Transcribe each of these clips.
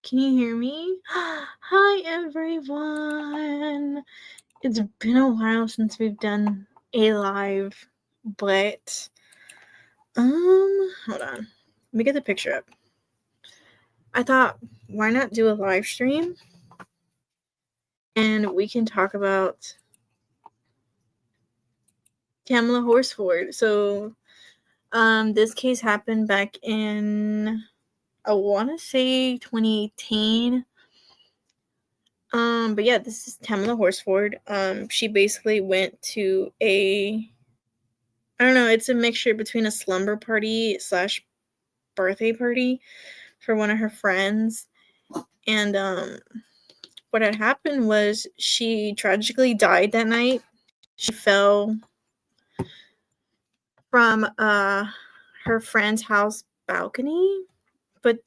Can you hear me? Hi, everyone. It's been a while since we've done a live, but hold on. Let me get the picture up. I thought, why not do a live stream? And we can talk about Tamla Horsford. So, this case happened back in, I want to say 2018. But yeah, this is Tamla Horsford. She basically went to I don't know, it's a mixture between a slumber party / birthday party for one of her friends. And what had happened was she tragically died that night. She fell from her friend's house balcony, but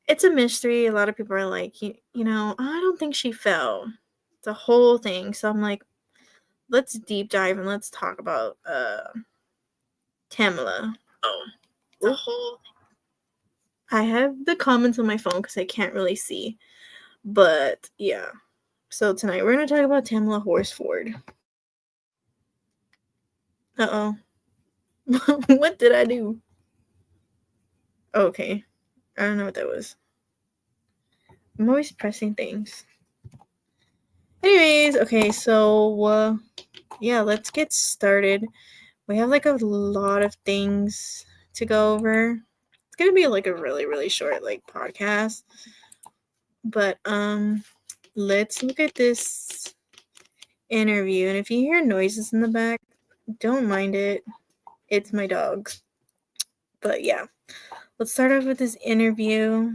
it's a mystery. A lot of people are like, you know, I don't think she fell. The whole thing. So I'm like, let's deep dive and let's talk about Tamla. Oh, the whole. I have the comments on my phone because I can't really see, but yeah. So tonight we're gonna talk about Tamla Horsford. Uh oh, what did I do? Okay, I don't know what that was. I'm always pressing things. Anyways, okay, so yeah, let's get started. We have like a lot of things to go over. It's gonna be like a really short like podcast. But let's look at this interview. And if you hear noises in the back, don't mind it. It's my dog. But yeah, let's start off with this interview.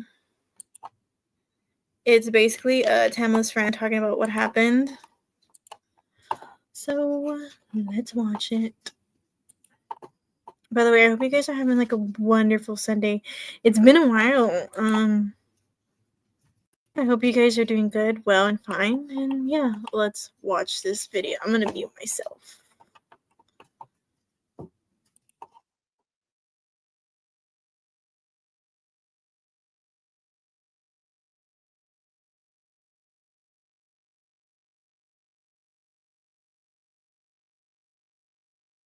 It's basically Tamla's friend talking about what happened. So let's watch it. By the way, I hope you guys are having like a wonderful Sunday. It's been a while. I hope you guys are doing good, well, and fine. And yeah, let's watch this video. I'm gonna mute myself.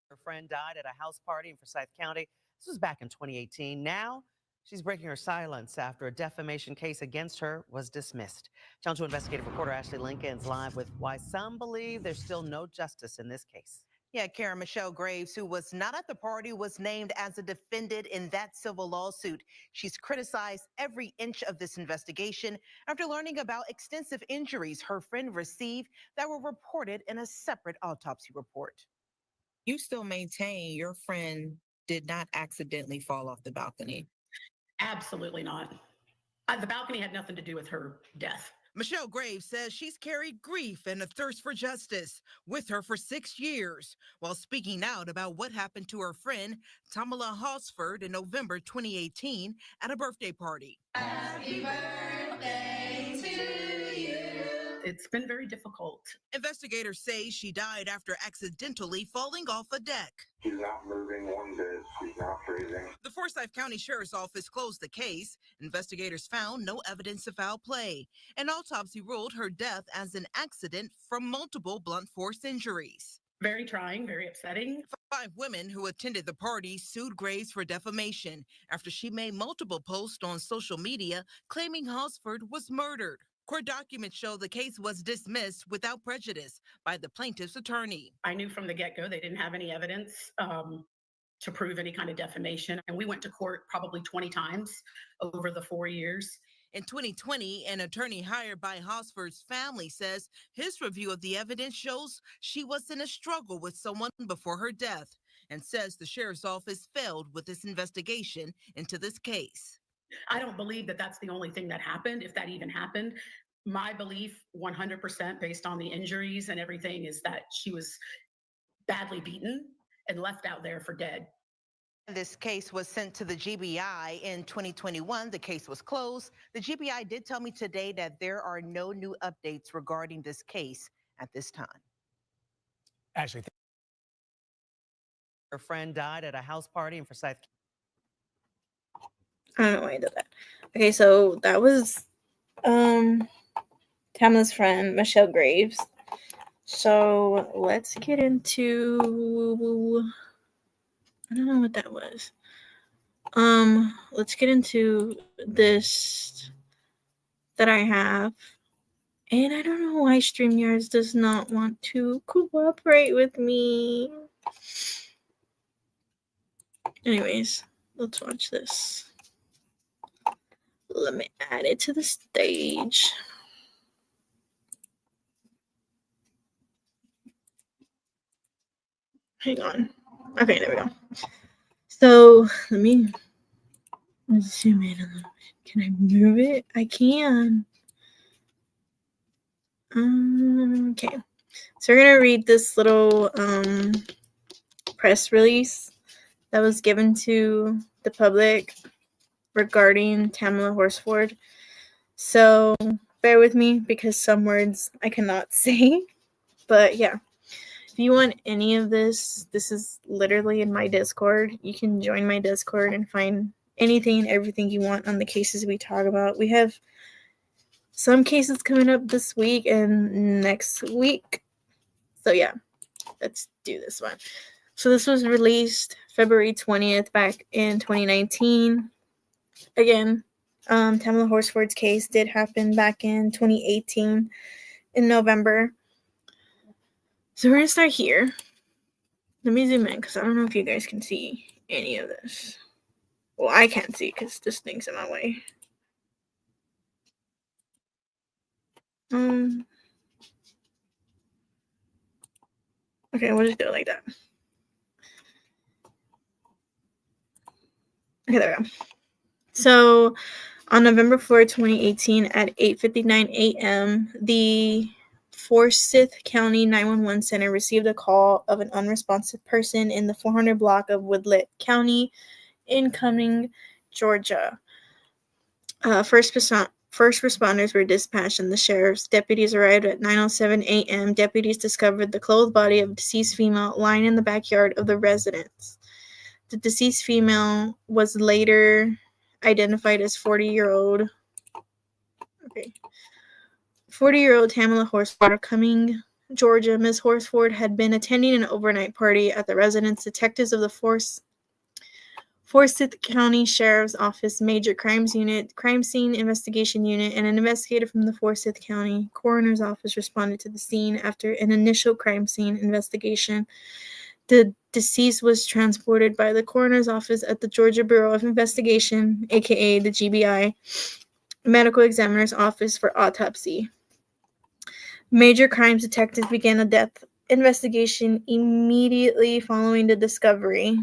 Her friend died at a house party in Forsyth County. This was back in 2018. Now, she's breaking her silence after a defamation case against her was dismissed. Channel 2 investigative reporter Ashley Lincoln's live with why some believe there's still no justice in this case. Yeah, Karen, Michelle Graves, who was not at the party, was named as a defendant in that civil lawsuit. She's criticized every inch of this investigation after learning about extensive injuries her friend received that were reported in a separate autopsy report. You still maintain your friend did not accidentally fall off the balcony. Absolutely not. The balcony had nothing to do with her death. Michelle Graves says she's carried grief and a thirst for justice with her for 6 years while speaking out about what happened to her friend Tamla Horsford in November 2018 at a birthday party. Happy birthday to you. It's been very difficult. Investigators say she died after accidentally falling off a deck. She's not moving one bit. She's not breathing. The Forsyth County Sheriff's Office closed the case. Investigators found no evidence of foul play. An autopsy ruled her death as an accident from multiple blunt force injuries. Very trying, very upsetting. 5 women who attended the party sued Graves for defamation after she made multiple posts on social media claiming Horsford was murdered. Court documents show the case was dismissed without prejudice by the plaintiff's attorney. I knew from the get-go they didn't have any evidence to prove any kind of defamation. And we went to court probably 20 times over the 4 years. In 2020, an attorney hired by Horsford's family says his review of the evidence shows she was in a struggle with someone before her death and says the sheriff's office failed with its investigation into this case. I don't believe that that's the only thing that happened, if that even happened. My belief, 100% based on the injuries and everything, is that she was badly beaten and left out there for dead. This case was sent to the GBI in 2021. The case was closed. The GBI did tell me today that there are no new updates regarding this case at this time. Ashley, her friend died at a house party in Forsyth. I don't know why I did that. Okay, so that was Tamla's friend, Michelle Graves. So let's get into, I don't know what that was. Let's get into this that I have. And I don't know why StreamYards does not want to cooperate with me. Anyways, let's watch this. Let me add it to the stage. Hang on. Okay, there we go. So let me zoom in a little bit. Can I move it? I can. Okay. So we're gonna read this little press release that was given to the public regarding Tamla Horsford. So bear with me because some words I cannot say. But yeah, if you want any of this, this is literally in my Discord. You can join my Discord and find anything and everything you want on the cases we talk about. We have some cases coming up this week and next week. So yeah, let's do this one. So this was released February 20th back in 2019. Again, Tamla Horsford's case did happen back in 2018 in November. So we're going to start here. Let me zoom in because I don't know if you guys can see any of this. Well, I can't see because this thing's in my way. Okay, we'll just do it like that. Okay, there we go. So on November 4, 2018 at 8:59 a.m., the Forsyth County 911 Center received a call of an unresponsive person in the 400 block of Woodlet County in Cumming, Georgia. First responders were dispatched and the sheriff's deputies arrived at 9:07 a.m. Deputies discovered the clothed body of a deceased female lying in the backyard of the residence. The deceased female was later identified as 40-year-old 40-year-old Tamla Horsford of Cumming, Georgia. Ms. Horsford had been attending an overnight party at the residence. Detectives of the Forsyth County Sheriff's Office Major Crimes Unit, Crime Scene Investigation Unit, and an investigator from the Forsyth County Coroner's Office responded to the scene after an initial crime scene investigation. The deceased was transported by the Coroner's Office at the Georgia Bureau of Investigation, aka the GBI, Medical Examiner's Office for autopsy. Major crimes detectives began a death investigation immediately following the discovery.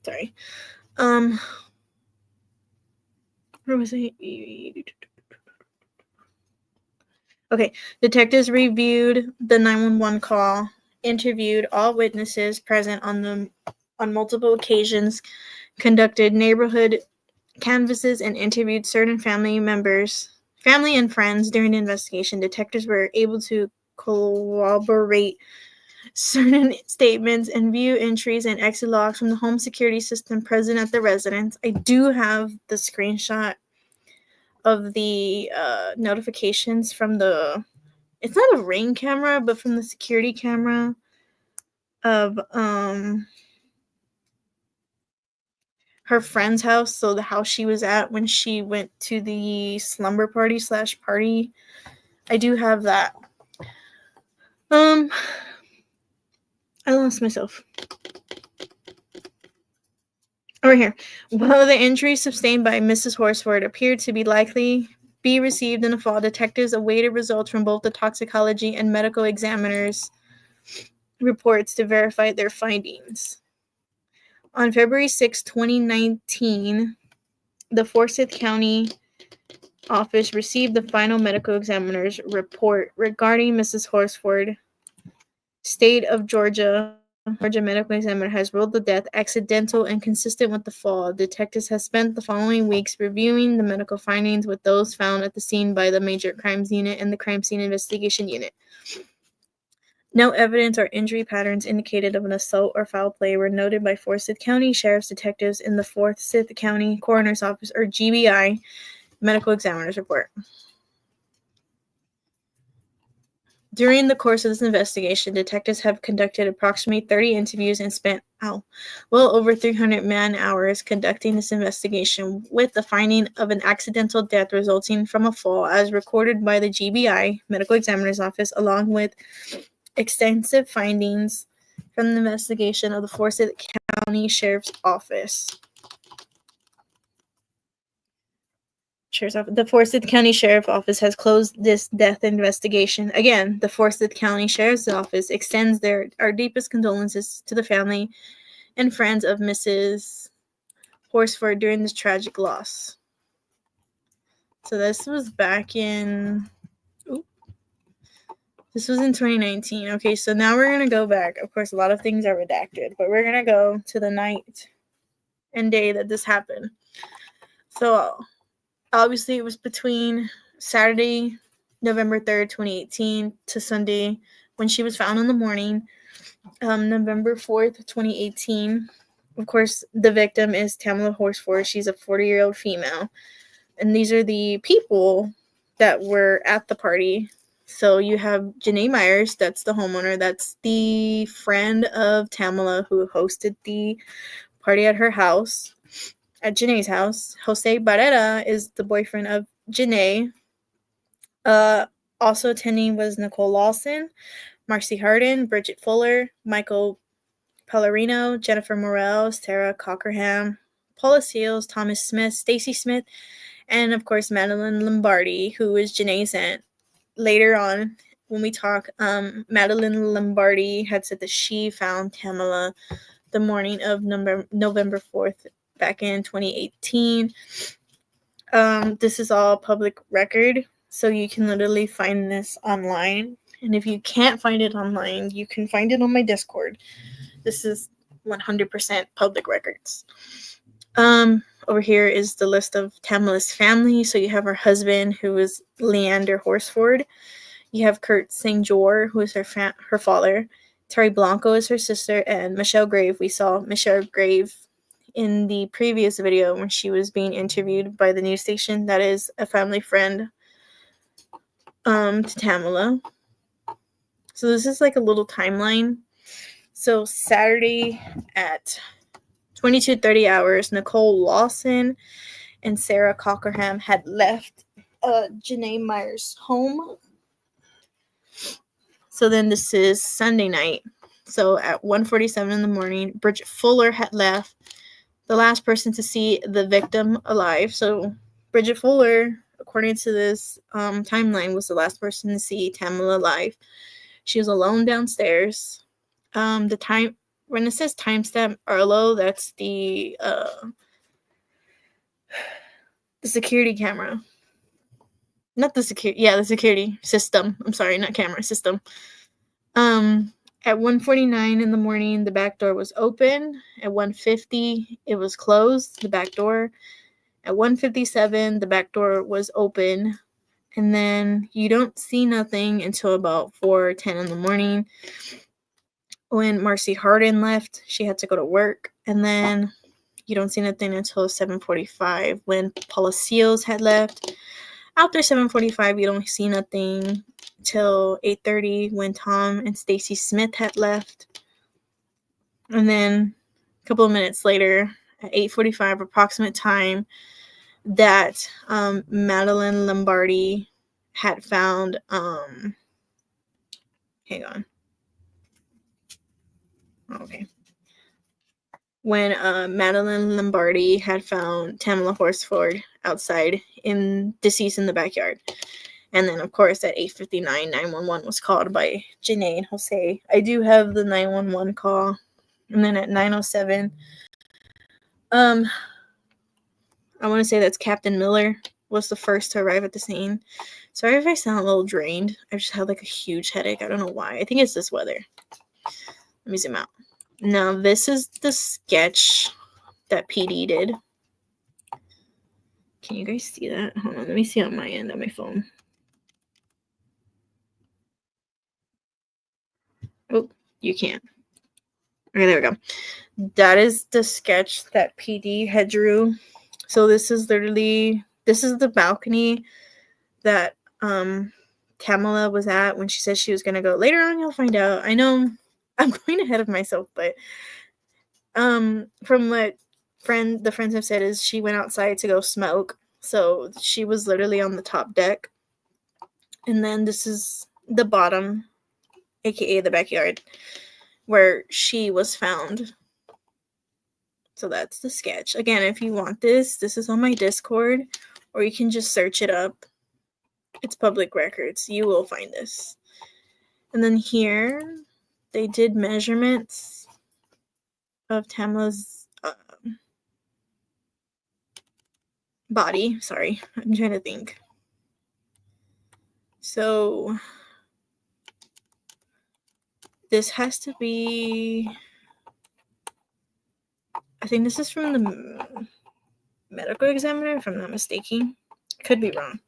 Sorry. Where was I? Okay. Detectives reviewed the 911 call, interviewed all witnesses present on multiple occasions, conducted neighborhood canvasses, and interviewed certain family and friends during the investigation. Detectives were able to corroborate certain statements and view entries and exit logs from the home security system present at the residence. I do have the screenshot of the notifications from it's not a Ring camera, but from the security camera of her friend's house, so the house she was at when she went to the slumber party/party. I do have that. I lost myself. Over here. While the injuries sustained by Mrs. Horsford appeared to be likely be received in the fall, detectives awaited results from both the toxicology and medical examiners' reports to verify their findings. On February 6, 2019, the Forsyth County office received the final medical examiner's report regarding Mrs. Horsford. State of Georgia medical examiner has ruled the death accidental and consistent with the fall. Detectives have spent the following weeks reviewing the medical findings with those found at the scene by the Major Crimes Unit and the Crime Scene Investigation Unit. No evidence or injury patterns indicated of an assault or foul play were noted by Forsyth County Sheriff's detectives in the Forsyth County Coroner's Office, or GBI, medical examiner's report. During the course of this investigation, detectives have conducted approximately 30 interviews and spent well over 300 man-hours conducting this investigation, with the finding of an accidental death resulting from a fall as recorded by the GBI medical examiner's office, along with extensive findings from the investigation of the Forsyth County Sheriff's Office. The Forsyth County Sheriff's Office has closed this death investigation. Again, the Forsyth County Sheriff's Office extends our deepest condolences to the family and friends of Mrs. Horsford during this tragic loss. So this was back in... This was in 2019. Okay, so now we're going to go back. Of course, a lot of things are redacted, but we're going to go to the night and day that this happened. So, obviously, it was between Saturday, November 3rd, 2018, to Sunday, when she was found in the morning, November 4th, 2018. Of course, the victim is Tamla Horsford. She's a 40-year-old female. And these are the people that were at the party. So you have Janae Myers, that's the homeowner. That's the friend of Tamla who hosted the party at her house, at Janae's house. Jose Barrera is the boyfriend of Janae. Also attending was Nicole Lawson, Marcy Harden, Bridget Fuller, Michael Pellerino, Jennifer Morel, Sarah Cockerham, Paula Seals, Thomas Smith, Stacy Smith, and of course Madeline Lombardi, who is Janae's aunt. Later on, when we talk, Madeline Lombardi had said that she found Tamla the morning of November 4th back in 2018. This is all public record, so you can literally find this online. And if you can't find it online, you can find it on my Discord. This is 100% public records. Over here is the list of Tamla's family. So you have her husband, who is Leander Horsford. You have Kurt St. Jor, who is her father. Terry Blanco is her sister, and Michelle Grave. We saw Michelle Grave in the previous video when she was being interviewed by the news station. That is a family friend to Tamla. So this is like a little timeline. So Saturday at 22:30 hours, Nicole Lawson and Sarah Cockerham had left Janae Myers' home. So then this is Sunday night. So at 1:47 in the morning, Bridget Fuller had left, the last person to see the victim alive. So Bridget Fuller, according to this timeline, was the last person to see Tamla alive. She was alone downstairs. The time, when it says timestamp Arlo, that's the security camera. Not the security, the security system. I'm sorry, not camera, system. At 1:49 in the morning, the back door was open. At 1:50, it was closed, the back door. At 1:57, the back door was open. And then you don't see nothing until about 4:10 in the morning. When Marcy Harden left, she had to go to work. And then you don't see nothing until 7:45 when Paula Seals had left. After 7:45, you don't see nothing till 8:30 when Tom and Stacy Smith had left. And then a couple of minutes later, at 8:45 approximate time, that Madeline Lombardi had found, hang on. Okay. When Madeline Lombardi had found Tamla Horsford outside, deceased in the backyard. And then, of course, at 8:59, 911 was called by Janae and Jose. I do have the 911 call. And then at 9:07, I want to say that's Captain Miller was the first to arrive at the scene. Sorry if I sound a little drained. I just had like a huge headache. I don't know why. I think it's this weather. Let me zoom out. Now, this is the sketch that PD did. Can you guys see that? Hold on. Let me see on my end on my phone. You can't. Okay, there we go. That is the sketch that PD had drew. So this is the balcony that Tamla was at when she said she was gonna go. Later on, you'll find out. I know I'm going ahead of myself, but from what the friends have said is she went outside to go smoke. So she was literally on the top deck. And then this is the bottom, aka the backyard, where she was found. So that's the sketch. Again, if you want this is on my Discord, or you can just search it up. It's public records. You will find this. And then here, they did measurements of Tamla's body. Sorry, I'm trying to think. So this has to be, I think this is from the medical examiner, if I'm not mistaken. Could be wrong.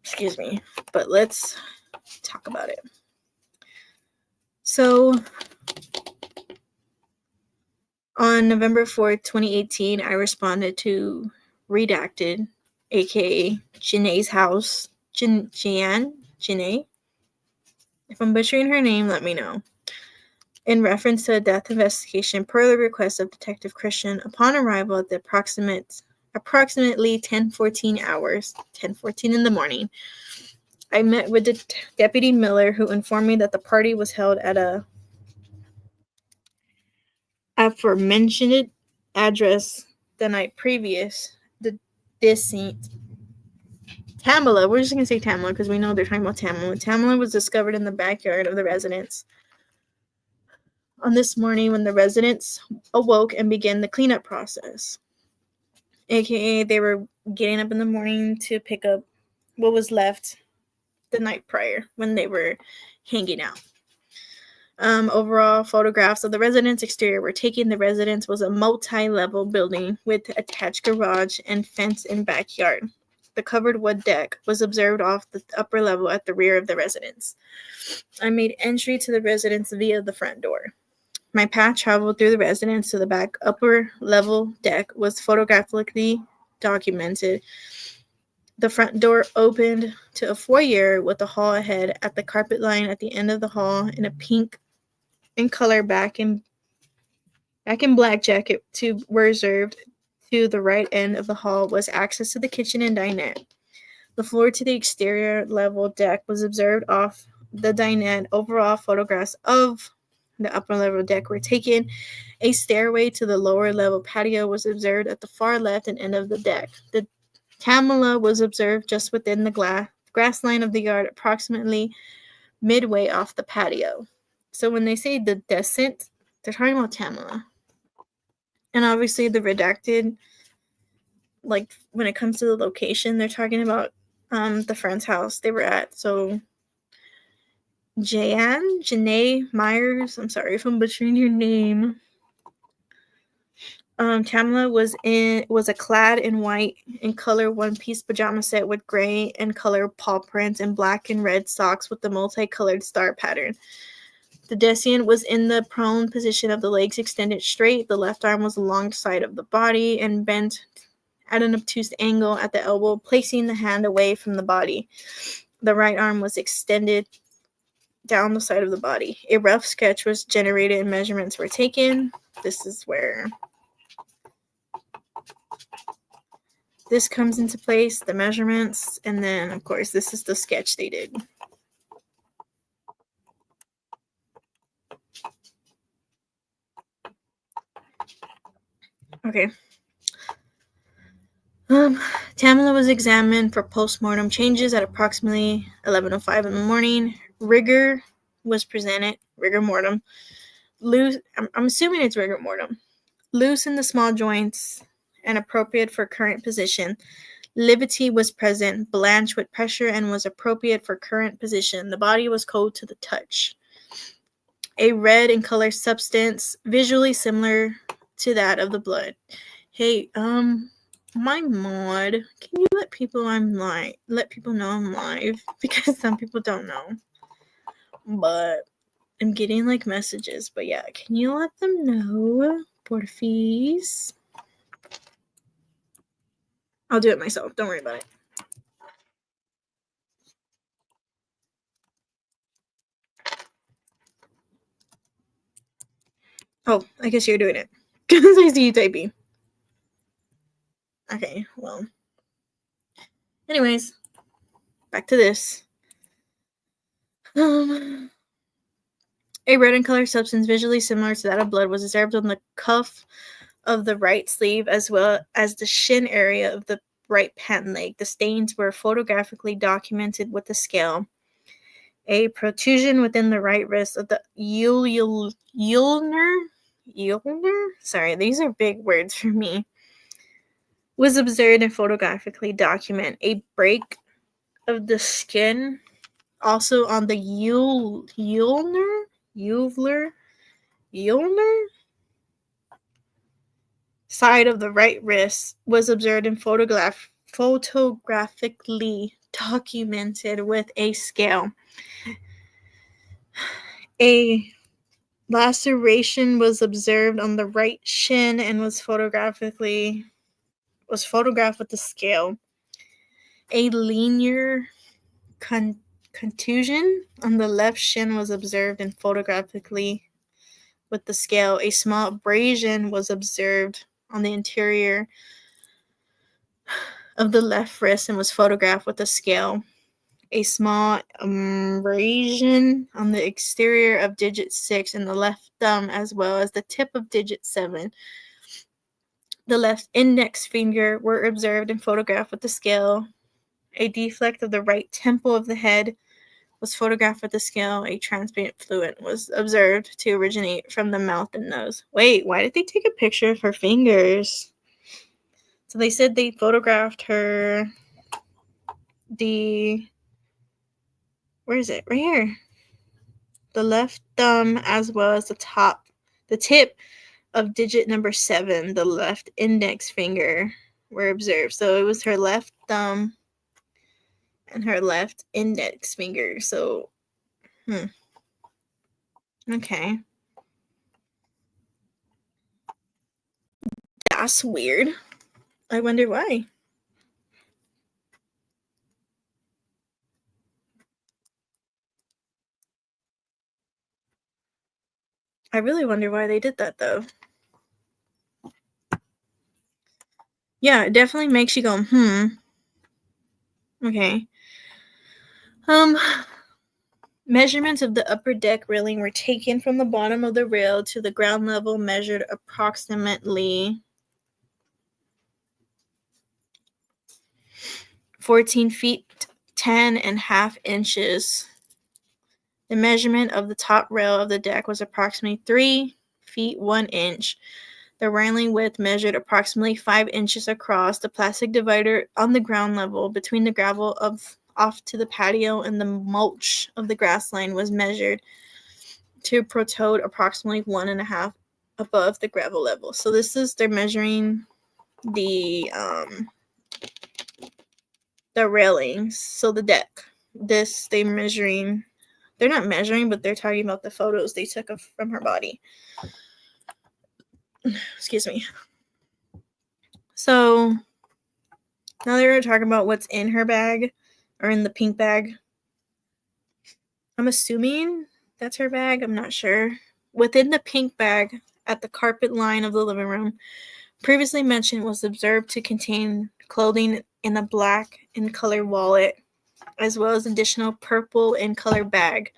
Excuse me. But let's talk about it. So on November 4th, 2018, I responded to Redacted, aka Janae's house. Janae? If I'm butchering her name, let me know. In reference to a death investigation per the request of Detective Christian upon arrival at the approximately 10:14 hours, 10:14 in the morning. I met with Deputy Miller, who informed me that the party was held at a aforementioned address the night previous. The deceased Tamla, we're just going to say Tamla because we know they're talking about Tamla. Tamla was discovered in the backyard of the residence on this morning when the residents awoke and began the cleanup process. AKA, they were getting up in the morning to pick up what was left the night prior when they were hanging out. Overall, photographs of the residence exterior were taken. The residence was a multi-level building with attached garage and fence and backyard. The covered wood deck was observed off the upper level at the rear of the residence. I made entry to the residence via the front door. My path traveled through the residence to the back upper level deck was photographically documented. The front door opened to a foyer with a hall ahead at the carpet line at the end of the hall in a pink in color back in black jacket to reserved to the right end of the hall was access to the kitchen and dinette. The floor to the exterior level deck was observed off the dinette. Overall photographs of the upper level deck were taken. A stairway to the lower level patio was observed at the far left and end of the deck. The Tamla was observed just within the grass line of the yard, approximately midway off the patio. So when they say the descent, they're talking about Tamla. And obviously the redacted, like when it comes to the location, they're talking about the friend's house they were at. So Janae Myers, I'm sorry if I'm butchering your name. Tamla was clad in white and color one-piece pajama set with gray and color paw prints and black and red socks with the multicolored star pattern. The Decian was in the prone position of the legs extended straight. The left arm was along the side of the body and bent at an obtuse angle at the elbow, placing the hand away from the body. The right arm was extended down the side of the body. A rough sketch was generated and measurements were taken. This is where this comes into place, the measurements, and then, of course, this is the sketch they did. Okay. Tamla was examined for post-mortem changes at approximately 11:05 in the morning. Rigor was presented, rigor mortem. Loose, I'm assuming it's rigor mortem. Loose in the small joints and appropriate for current position. Liberty was present, blanched with pressure, and was appropriate for current position. The body was cold to the touch. A red in color substance, visually similar to that of the blood. Hey, my mod, can you let people know I'm live? Because some people don't know. But I'm getting like messages, but yeah, can you let them know, porfis? I'll do it myself. Don't worry about it. Oh, I guess you're doing it. Because I see you typing. Okay, well. Anyways, back to this. A red in color substance visually similar to that of blood was observed on the cuff of the right sleeve as well as the shin area of the right pant leg. The stains were photographically documented with a scale. A protrusion within the right wrist of the ulnar, sorry, these are big words for me, was observed and photographically documented. A break of the skin also on the ulnar side of the right wrist was observed and photographically documented with a scale. A laceration was observed on the right shin and was photographed with the scale. A linear contusion on the left shin was observed and photographically with the scale. A small abrasion was observed on the interior of the left wrist and was photographed with a scale. A small abrasion on the exterior of digit 6 and the left thumb as well as the tip of digit 7. The left index finger were observed and photographed with the scale. A deflect of the right temple of the head was photographed with the scale. A transparent fluid was observed to originate from the mouth and nose. Wait, why did they take a picture of her fingers? So they said they photographed her, where is it? Right here. The left thumb as well as the tip of digit number 7, the left index finger were observed. So it was her left thumb and her left index finger. So, okay. That's weird. I wonder why. I really wonder why they did that, though. Yeah, it definitely makes you go, Okay. Measurements of the upper deck railing were taken from the bottom of the rail to the ground level, measured approximately 14 feet 10.5 inches. The measurement of the top rail of the deck was approximately 3 feet 1 inch. The railing width measured approximately 5 inches across. The plastic divider on the ground level between the gravel off to the patio and the mulch of the grass line was measured to protrude approximately 1.5 above the gravel level. So they're measuring the railings, so the deck. They're not measuring, but they're talking about the photos they took from her body. Excuse me. So now they're talking about what's in her bag, or in the pink bag. I'm assuming that's her bag. I'm not sure. Within the pink bag at the carpet line of the living room, previously mentioned, was observed to contain clothing in a black in color wallet, as well as additional purple in color bag.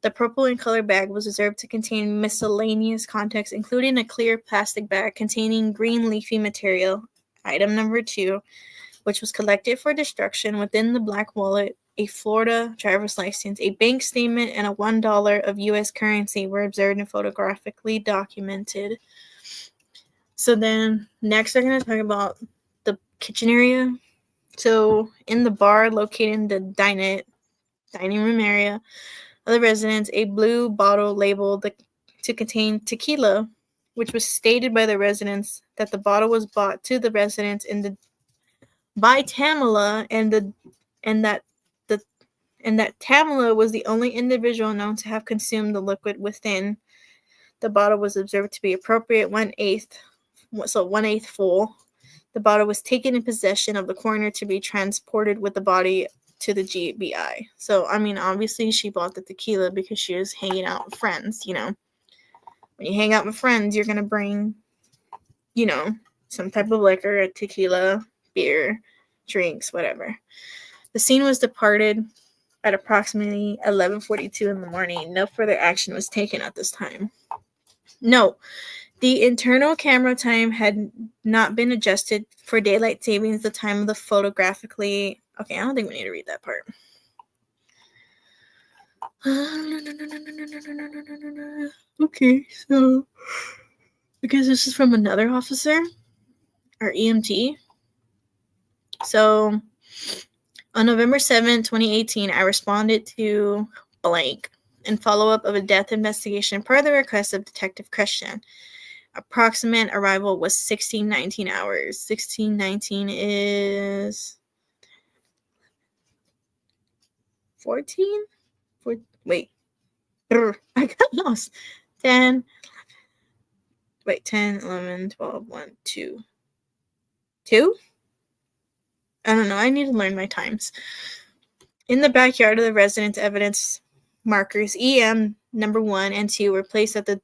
The purple in color bag was observed to contain miscellaneous contents, including a clear plastic bag containing green leafy material, item number 2, which was collected for destruction. Within the black wallet, a Florida driver's license, a bank statement, and a $1 of U.S. currency were observed and photographically documented. So then, next they're going to talk about the kitchen area. So, in the bar located in the dining room area of the residence, a blue bottle labeled to contain tequila, which was stated by the residents that the bottle was bought to the residents by Tamla, and that the and that Tamla was the only individual known to have consumed the liquid within. The bottle was observed to be appropriate 1/8 full. The bottle was taken in possession of the coroner to be transported with the body to the GBI. So, I mean, obviously she bought the tequila because she was hanging out with friends, you know. When you hang out with friends, you're going to bring, you know, some type of liquor, tequila, beer, drinks, whatever. The scene was departed at approximately 11:42 in the morning. No further action was taken at this time. No, the internal camera time had not been adjusted for daylight savings. The time of the photographically... Okay, I don't think we need to read that part. Okay, so because this is from another officer or EMT. So on November 7, 2018, I responded to blank in follow-up of a death investigation per the request of Detective Christian. Approximate arrival was 1619 hours. 1619 is 14? Wait. I got lost. 10. Wait, 10, 11, 12, 1, 2. 2? I don't know. I need to learn my times. In the backyard of the residence, evidence markers EM number 1 and 2 were placed at the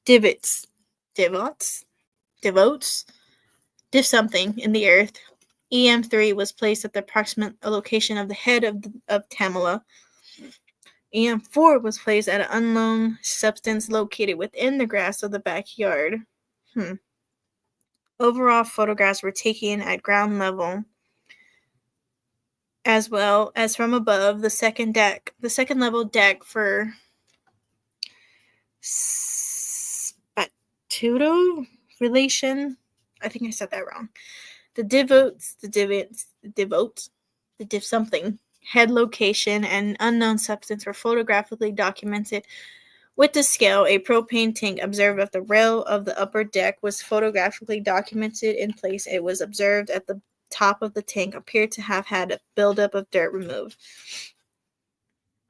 divots, div something in the earth. EM3 was placed at the approximate location of the head of Tamla. EM4 was placed at an unknown substance located within the grass of the backyard. Overall photographs were taken at ground level, as well as from above the second level deck for spatuto relation. I think I said that wrong. The div something head location and unknown substance were photographically documented with the scale. A propane tank observed at the rail of the upper deck was photographically documented in place. It was observed at the top of the tank appeared to have had a buildup of dirt removed.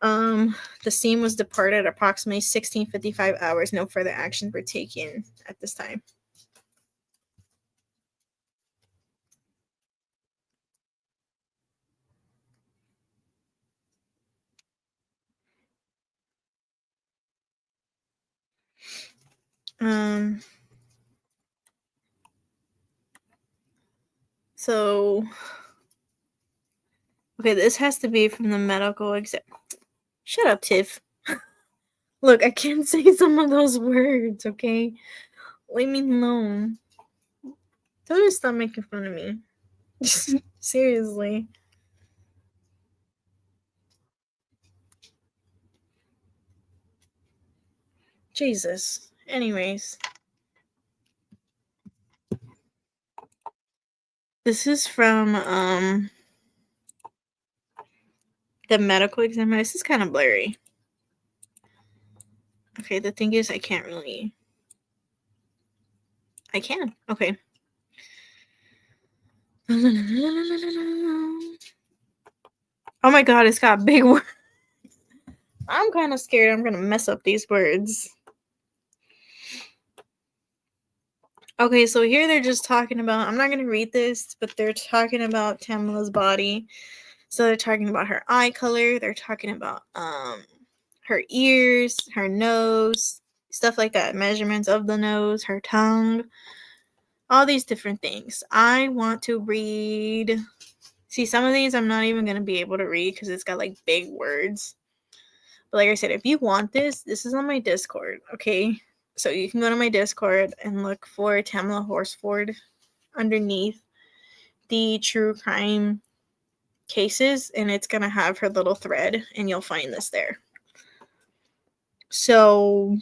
The scene was departed at approximately 16:55 hours. No further actions were taken at this time. So, okay, this has to be from the medical exam. Shut up, Tiff. Look, I can't say some of those words, okay? Leave me alone. Don't just stop making fun of me. Seriously. Jesus. Anyways. This is from the medical examiner. This is kind of blurry. Okay, the thing is I can't really... I can. Okay. Oh my god, it's got big words. I'm kind of scared I'm going to mess up these words. Okay, so here they're just talking about... I'm not going to read this, but they're talking about Tamla's body. So they're talking about her eye color. They're talking about her ears, her nose, stuff like that. Measurements of the nose, her tongue. All these different things. I want to read... See, some of these I'm not even going to be able to read because it's got like big words. But like I said, if you want this is on my Discord, okay? So you can go to my Discord and look for Tamla Horsford underneath the true crime cases, and it's going to have her little thread, and you'll find this there. So,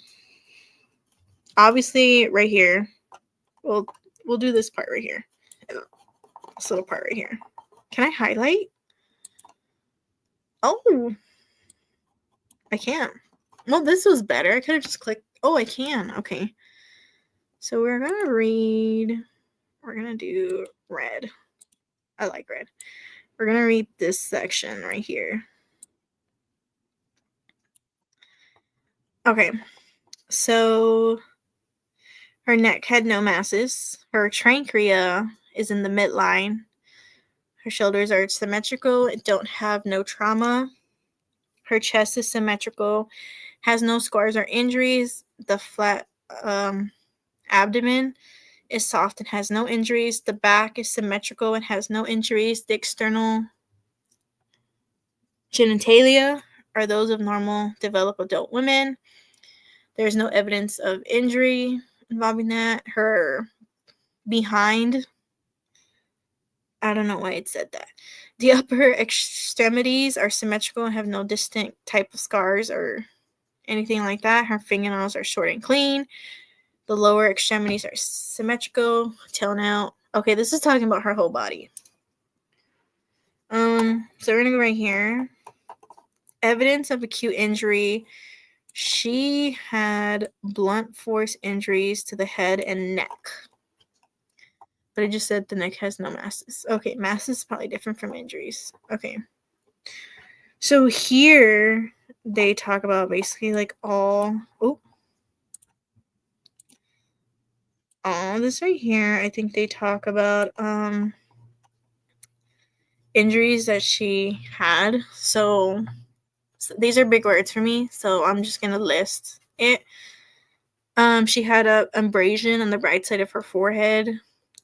obviously, right here, we'll do this part right here. This little part right here. Can I highlight? Oh, I can't. Well, this was better. I could have just clicked. Oh, I can. Okay. So we're going to do red. I like red. We're going to read this section right here. Okay. So her neck had no masses. Her trachea is in the midline. Her shoulders are symmetrical and don't have no trauma. Her chest is symmetrical, has no scars or injuries. The flat abdomen is soft and has no injuries. The back is symmetrical and has no injuries. The external genitalia are those of normal developed adult women. There's no evidence of injury involving that. Her behind, I don't know why it said that. The upper extremities are symmetrical and have no distinct type of scars or anything like that. Her fingernails are short and clean. The lower extremities are symmetrical, toenail. Okay, this is talking about her whole body. So we're gonna go right here. Evidence of acute injury. She had blunt force injuries to the head and neck. But I just said the neck has no masses. Okay, masses is probably different from injuries. Okay. So here they talk about basically like all this right here. I think they talk about injuries that she had. So these are big words for me, so I'm just gonna list it. She had a abrasion on the right side of her forehead.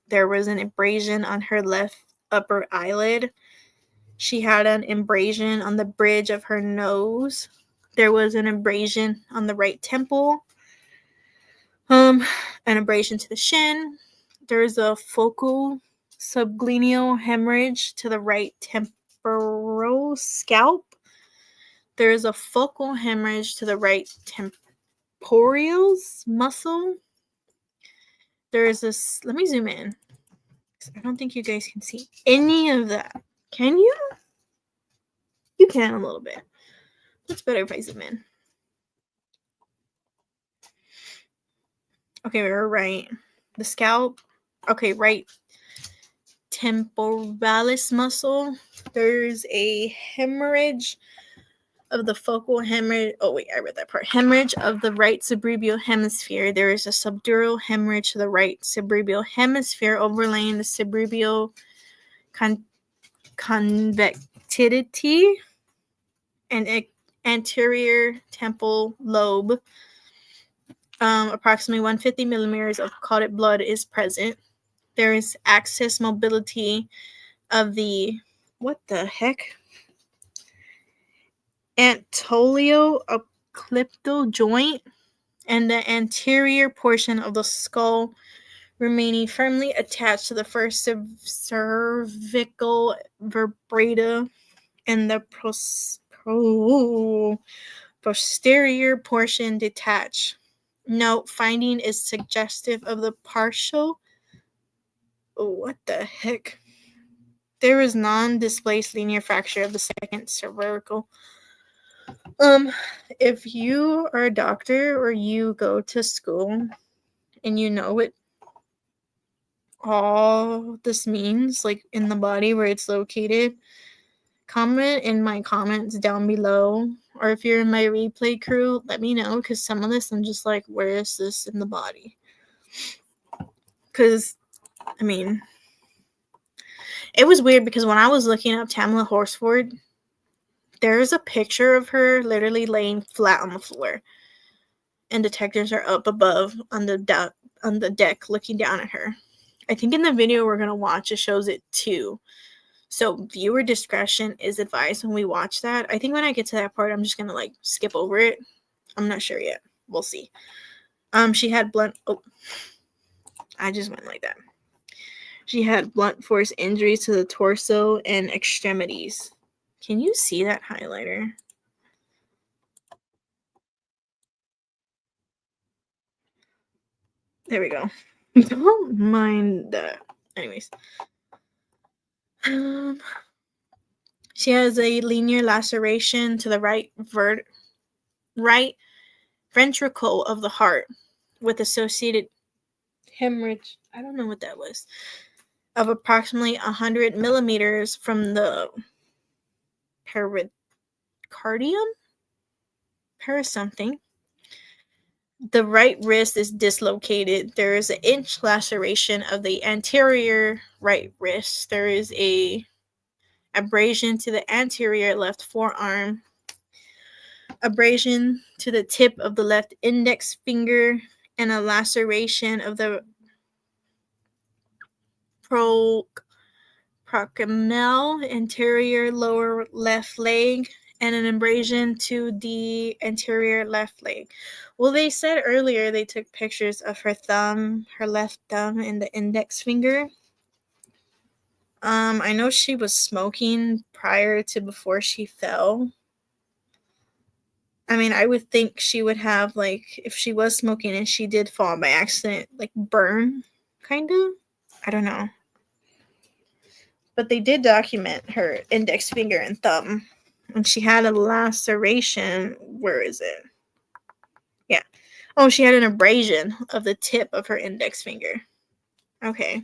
There was an abrasion on her left upper eyelid. She had an abrasion on the bridge of her nose. There was an abrasion on the right temple. An abrasion to the shin. There's a focal subgleneal hemorrhage to the right temporal scalp. There's a focal hemorrhage to the right temporals muscle. There's this. Let me zoom in. I don't think you guys can see any of that. Can you? You can a little bit. It's better if I zoom in. Okay, we were right. The scalp. Okay, right temporalis muscle. There's a hemorrhage of the focal hemorrhage. Oh, wait, I read that part. Hemorrhage of the right cerebral hemisphere. There is a subdural hemorrhage to the right cerebral hemisphere overlaying the cerebral convectivity and anterior temporal lobe. Approximately 150 millimeters of clotted blood is present. There is axis mobility of the, what the heck? Antolio-occipitال joint and the anterior portion of the skull remaining firmly attached to the first cervical vertebra and the posterior portion detached. Note, finding is suggestive of the partial. What the heck? There is non-displaced linear fracture of the second cervical. If you are a doctor or you go to school and you know what all this means, like in the body where it's located, comment in my comments down below. Or if you're in my replay crew, let me know, because some of this I'm just like, where is this in the body? Because, I mean, it was weird because when I was looking up Tamla Horsford, there's a picture of her literally laying flat on the floor. And detectives are up above on the deck looking down at her. I think in the video we're going to watch, it shows it too. So viewer discretion is advised when we watch that. I think when I get to that part, I'm just going to like skip over it. I'm not sure yet. We'll see. She had blunt. Oh, I just went like that. She had blunt force injuries to the torso and extremities. Can you see that highlighter? There we go. Don't mind that. Anyways. She has a linear laceration to the right ventricle of the heart with associated hemorrhage. I don't know what that was. of approximately 100 millimeters from the pericardium? Something. The right wrist is dislocated. There is an inch laceration of the anterior right wrist. There is a abrasion to the anterior left forearm, abrasion to the tip of the left index finger, and a laceration of the proximal anterior lower left leg, and an abrasion to the anterior left leg. Well, they said earlier they took pictures of her thumb, her left thumb, and the index finger. I know she was smoking prior to before she fell. I mean, I would think she would have, like, if she was smoking and she did fall by accident, like, burn, kind of. I don't know. But they did document her index finger and thumb. And she had a laceration. Where is it? Yeah. Oh, she had an abrasion of the tip of her index finger. Okay.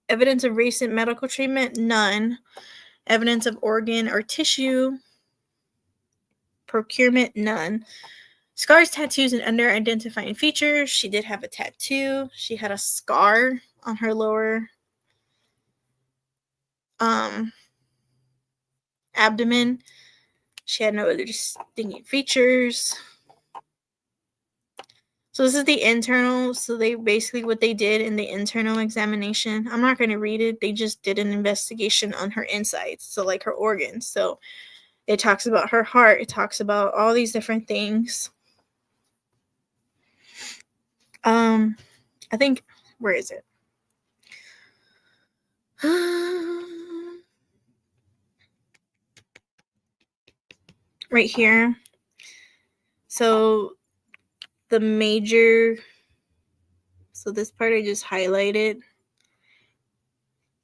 Evidence of recent medical treatment? None. Evidence of organ or tissue procurement? None. Scars, tattoos, and under identifying features. She did have a tattoo. She had a scar on her lower abdomen. She had no other distinct features. So this is the internal. So they basically what they did in the internal examination. I'm not going to read it. They just did an investigation on her insides. So like her organs. So it talks about her heart. It talks about all these different things. I think, where is it? Right here. So the major, so this part I just highlighted.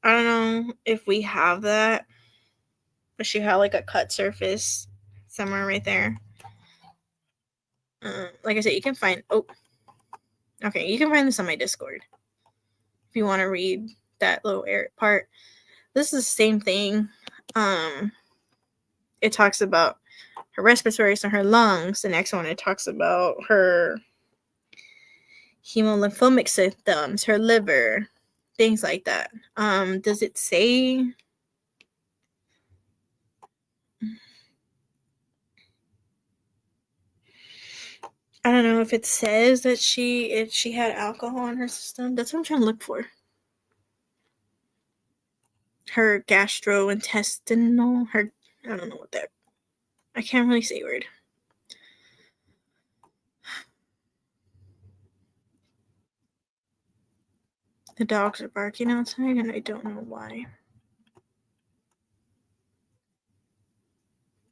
I don't know if we have that, but she had like a cut surface somewhere right there. Like I said, you can find, okay, you can find this on my Discord if you want to read that little part. This is the same thing. It talks about her respiratory, so her lungs. The next one, it talks about her hemolymphomic symptoms, her liver, things like that. Does it say? I don't know if it says that she had alcohol in her system. That's what I'm trying to look for. Her gastrointestinal, I don't know what that. I can't really say a word. The dogs are barking outside, and I don't know why.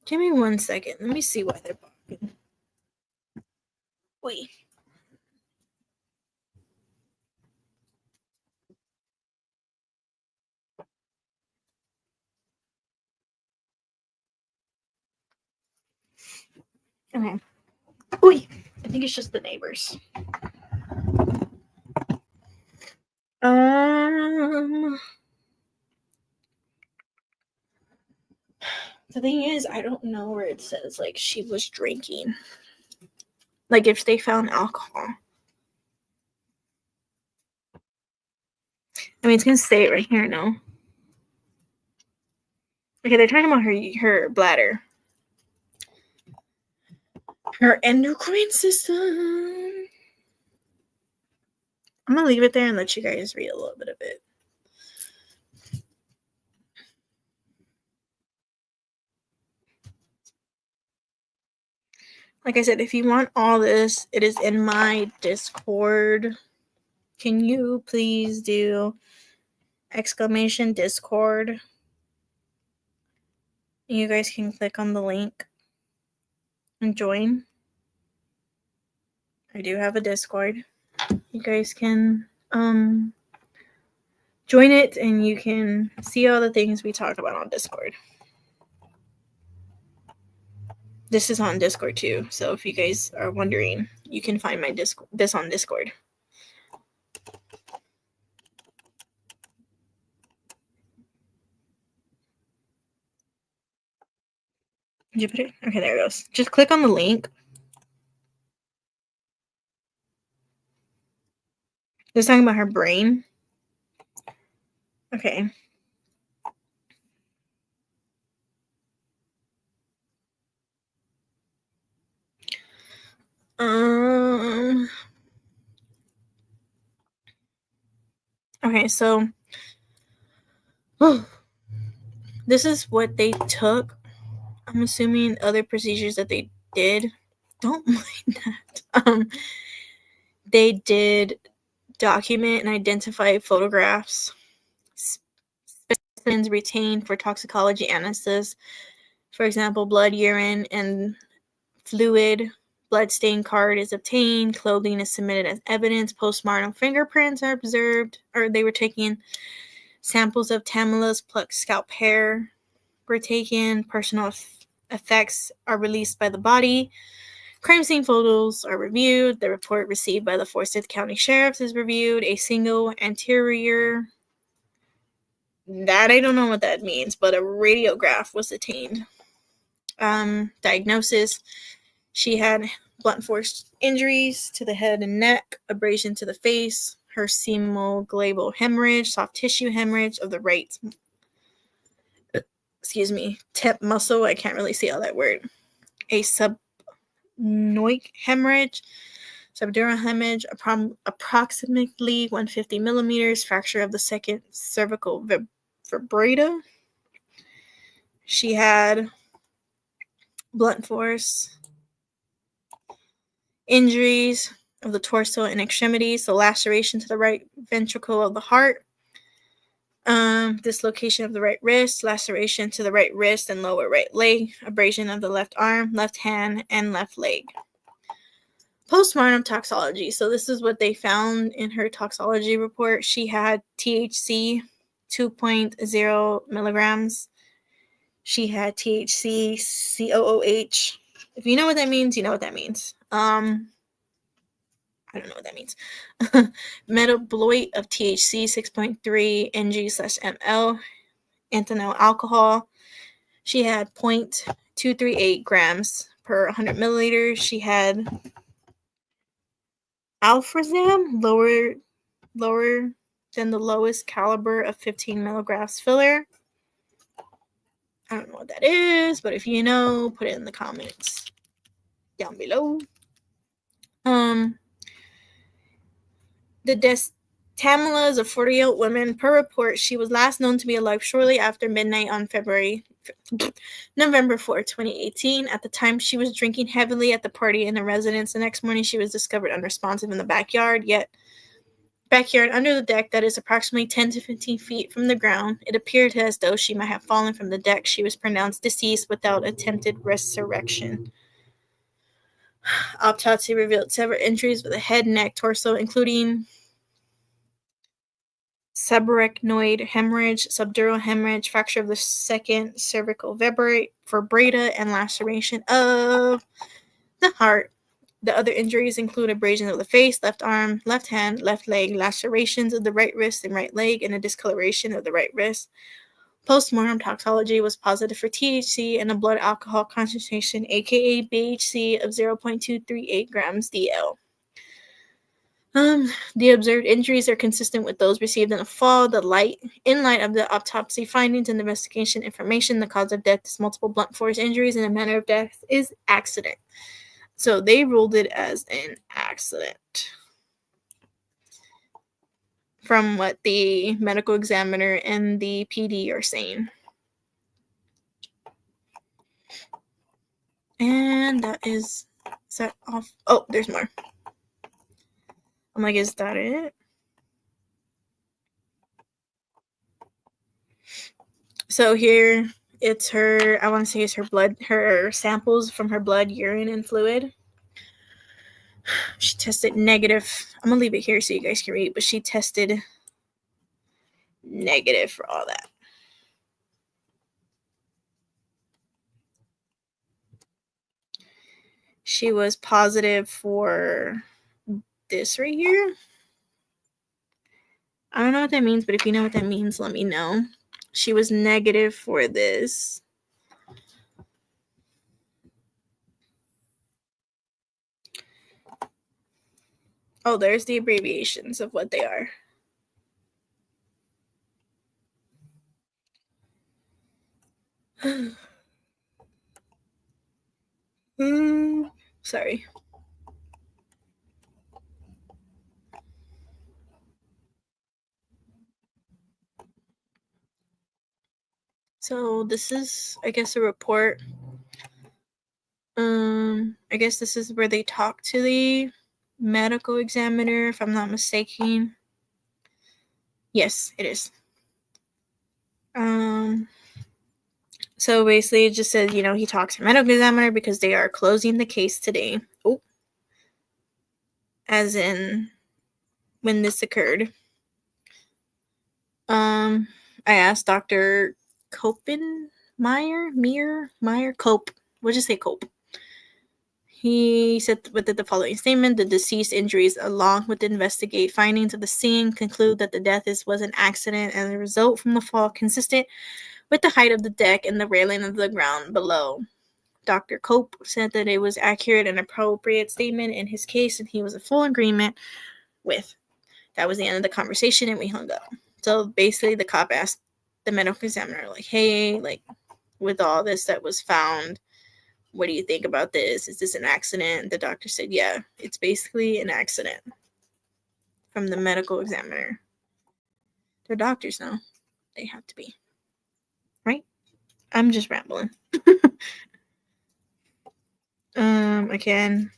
Give me 1 second. Let me see why they're barking. Wait. Okay. Wait. I think it's just the neighbors. The thing is, I don't know where it says like she was drinking. Like if they found alcohol. I mean, it's gonna say it right here, no? Okay, they're talking about her bladder. Her endocrine system. I'm gonna leave it there and let you guys read a little bit of it. Like I said, if you want all this, it is in my Discord. Can you please do !Discord? You guys can click on the link and join. I do have a Discord. You guys can join it and you can see all the things we talk about on Discord. This is on Discord too, so if you guys are wondering, you can find my this on Discord. Did you put it? Okay, there it goes. Just click on the link. They're talking about her brain. Okay. Okay, so this is what they took. I'm assuming other procedures that they did. Don't mind that. They did document and identify photographs, specimens retained for toxicology analysis. For example, blood, urine, and fluid. Bloodstain card is obtained. Clothing is submitted as evidence. Postmortem fingerprints are observed, or they were taken. Samples of Tamla's plucked scalp hair were taken. Personal effects are released by the body. Crime scene photos are reviewed. The report received by the Forsyth County Sheriffs is reviewed. A single anterior, that I don't know what that means, but a radiograph was obtained. Diagnosis: she had blunt force injuries to the head and neck, abrasion to the face, her semoglobal hemorrhage, soft tissue hemorrhage of the right, tip muscle. I can't really see all that word. A subnoic hemorrhage, subdural hemorrhage, approximately 150 millimeters, fracture of the second cervical vertebra. She had blunt force injuries of the torso and extremities, so laceration to the right ventricle of the heart, dislocation of the right wrist, laceration to the right wrist and lower right leg, abrasion of the left arm, left hand, and left leg. Postmortem toxology. So this is what they found in her toxology report. She had THC 2.0 milligrams. She had THC COOH. If you know what that means, you know what that means. I don't know what that means. Metaboloite of THC 6.3 ng/ml. Ethanol alcohol. She had 0.238 grams per 100 milliliters. She had alfrazam, lower than the lowest caliber of 15 milligrams filler. I don't know what that is, but if you know, put it in the comments down below. The Tamla is a 40-year-old woman. Per report, she was last known to be alive shortly after midnight on November 4, 2018. At the time, she was drinking heavily at the party in the residence. The next morning, she was discovered unresponsive in the backyard under the deck that is approximately 10 to 15 feet from the ground. It appeared as though she might have fallen from the deck. She was pronounced deceased without attempted resurrection. Autopsy revealed several injuries with the head, neck, torso, including subarachnoid hemorrhage, subdural hemorrhage, fracture of the second cervical vertebra, and laceration of the heart. The other injuries include abrasions of the face, left arm, left hand, left leg, lacerations of the right wrist and right leg, and a discoloration of the right wrist. Postmortem toxology was positive for THC and a blood alcohol concentration, aka BHC, of 0.238 grams DL. The observed injuries are consistent with those received in a fall. In light of the autopsy findings and investigation information, the cause of death is multiple blunt force injuries, and the manner of death is accident. So they ruled it as an accident, from what the medical examiner and the PD are saying. And is that off? Oh, there's more. I'm like, is that it? So here it's her, I want to say it's her samples from her blood, urine, and fluid. She tested negative. I'm going to leave it here so you guys can read, but she tested negative for all that. She was positive for this right here. I don't know what that means, but if you know what that means, let me know. She was negative for this. Oh, there's the abbreviations of what they are. Sorry. So this is, I guess, a report. I guess this is where they talk to the medical examiner, if I'm not mistaken. Yes, it is. So basically it just says, he talks to medical examiner because they are closing the case today. Oh. As in when this occurred. I asked Dr. Meyer Cope. We'll just say Cope. He said within the following statement, the deceased injuries, along with the investigate findings of the scene, conclude that the death was an accident and a result from the fall consistent with the height of the deck and the railing of the ground below. Dr. Cope said that it was accurate and appropriate statement in his case, and he was in full agreement with. That was the end of the conversation, and we hung up. So basically, the cop asked the medical examiner, like, hey, like, with all this that was found, what do you think about this? Is this an accident? The doctor said, yeah, it's basically an accident from the medical examiner. They're doctors now. They have to be. Right? I'm just rambling. Again.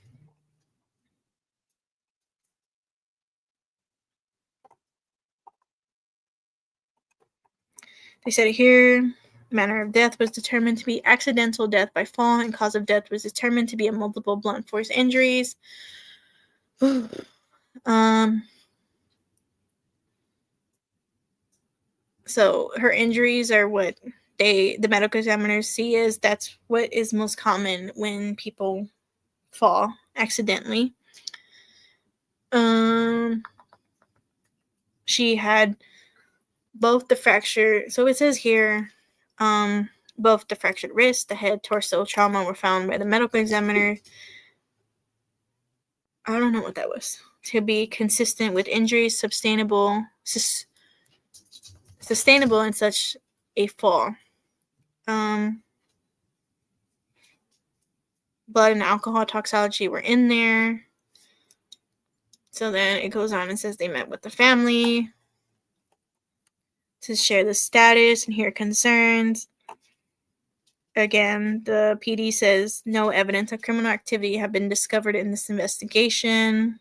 They said it here. Manner of death was determined to be accidental death by fall, and cause of death was determined to be a multiple blunt force injuries. So her injuries are what the medical examiners see as that's what is most common when people fall accidentally. She had both the fracture. So it says here, both the fractured wrist, the head, torso trauma were found by the medical examiner. I don't know what that was. To be consistent with injuries sustainable in such a fall. Blood and alcohol toxicology were in there. So then it goes on and says they met with the family to share the status and hear concerns. Again, the PD says no evidence of criminal activity have been discovered in this investigation.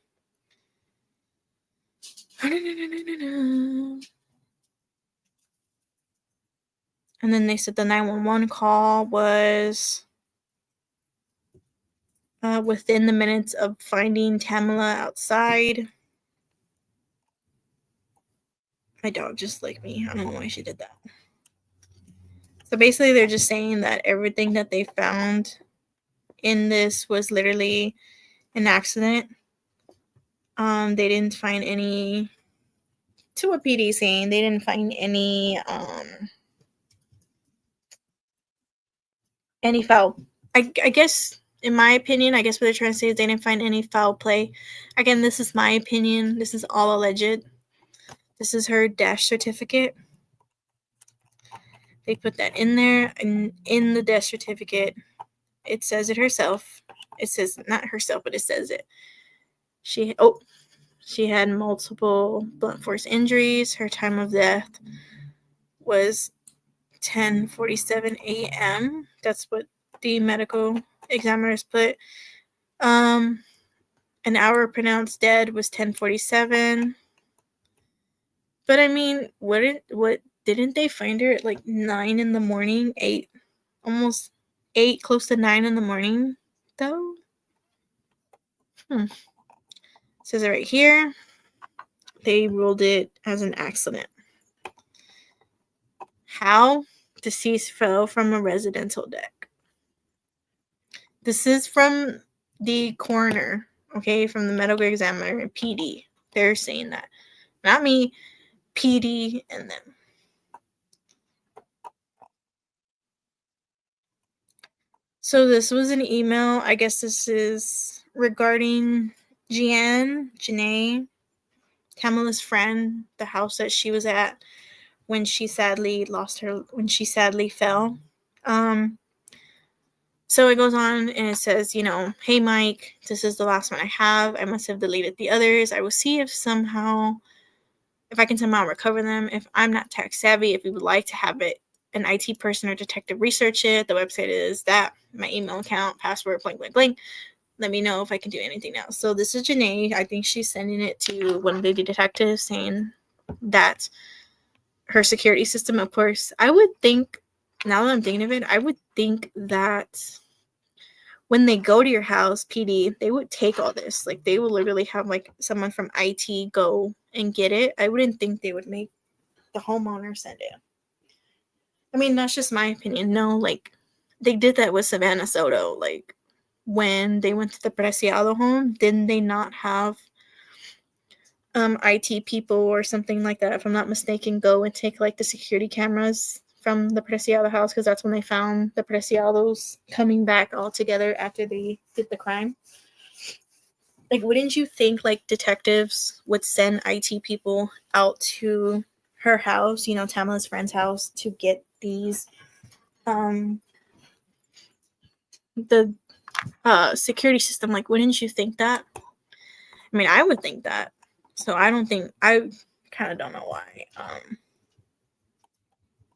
And then they said the 911 call was within the minutes of finding Tamla outside. My dog just licked me. I don't know why she did that. So basically, they're just saying that everything that they found in this was literally an accident. They didn't find any, to what PD is saying, they didn't find any foul. I guess, in my opinion, I guess what they're trying to say is they didn't find any foul play. Again, this is my opinion. This is all alleged. This is her death certificate. They put that in there, and in the death certificate, it says it herself. It says, not herself, but it says it. She had multiple blunt force injuries. Her time of death was 10:47 a.m. That's what the medical examiners put. An hour pronounced dead was 10:47. But I mean, what didn't they find her at like 9 in the morning? 8, almost 8, close to 9 in the morning, though? It says it right here. They ruled it as an accident. How? Deceased fell from a residential deck. This is from the coroner, okay, from the medical examiner and PD. They're saying that. Not me, PD and them. So this was an email. I guess this is regarding Janae, Tamla's friend, the house that she was at when she sadly fell. So it goes on and it says, hey Mike, this is the last one I have. I must have deleted the others. I will see if I can somehow recover them. If I'm not tech savvy, if you would like to have it, an IT person or detective research it, the website is that, my email account, password, blank, blank, blank. Let me know if I can do anything else. So this is Janae. I think she's sending it to one of the detectives saying that her security system, of course, I would think, now that I'm thinking of it, I would think that when they go to your house, PD, they would take all this. Like, they would literally have, like, someone from IT go and get it. I wouldn't think they would make the homeowner send it. I mean, that's just my opinion. No, like, they did that with Savannah Soto. Like, when they went to the Preciado home, didn't they not have IT people or something like that, if I'm not mistaken, go and take, like, the security cameras from the Preciado house, because that's when they found the Preciados coming back all together after they did the crime. Like, wouldn't you think, like, detectives would send IT people out to her house, Tamla's friend's house, to get these, the security system? Like, wouldn't you think that? I mean, I would think that. So I kind of don't know why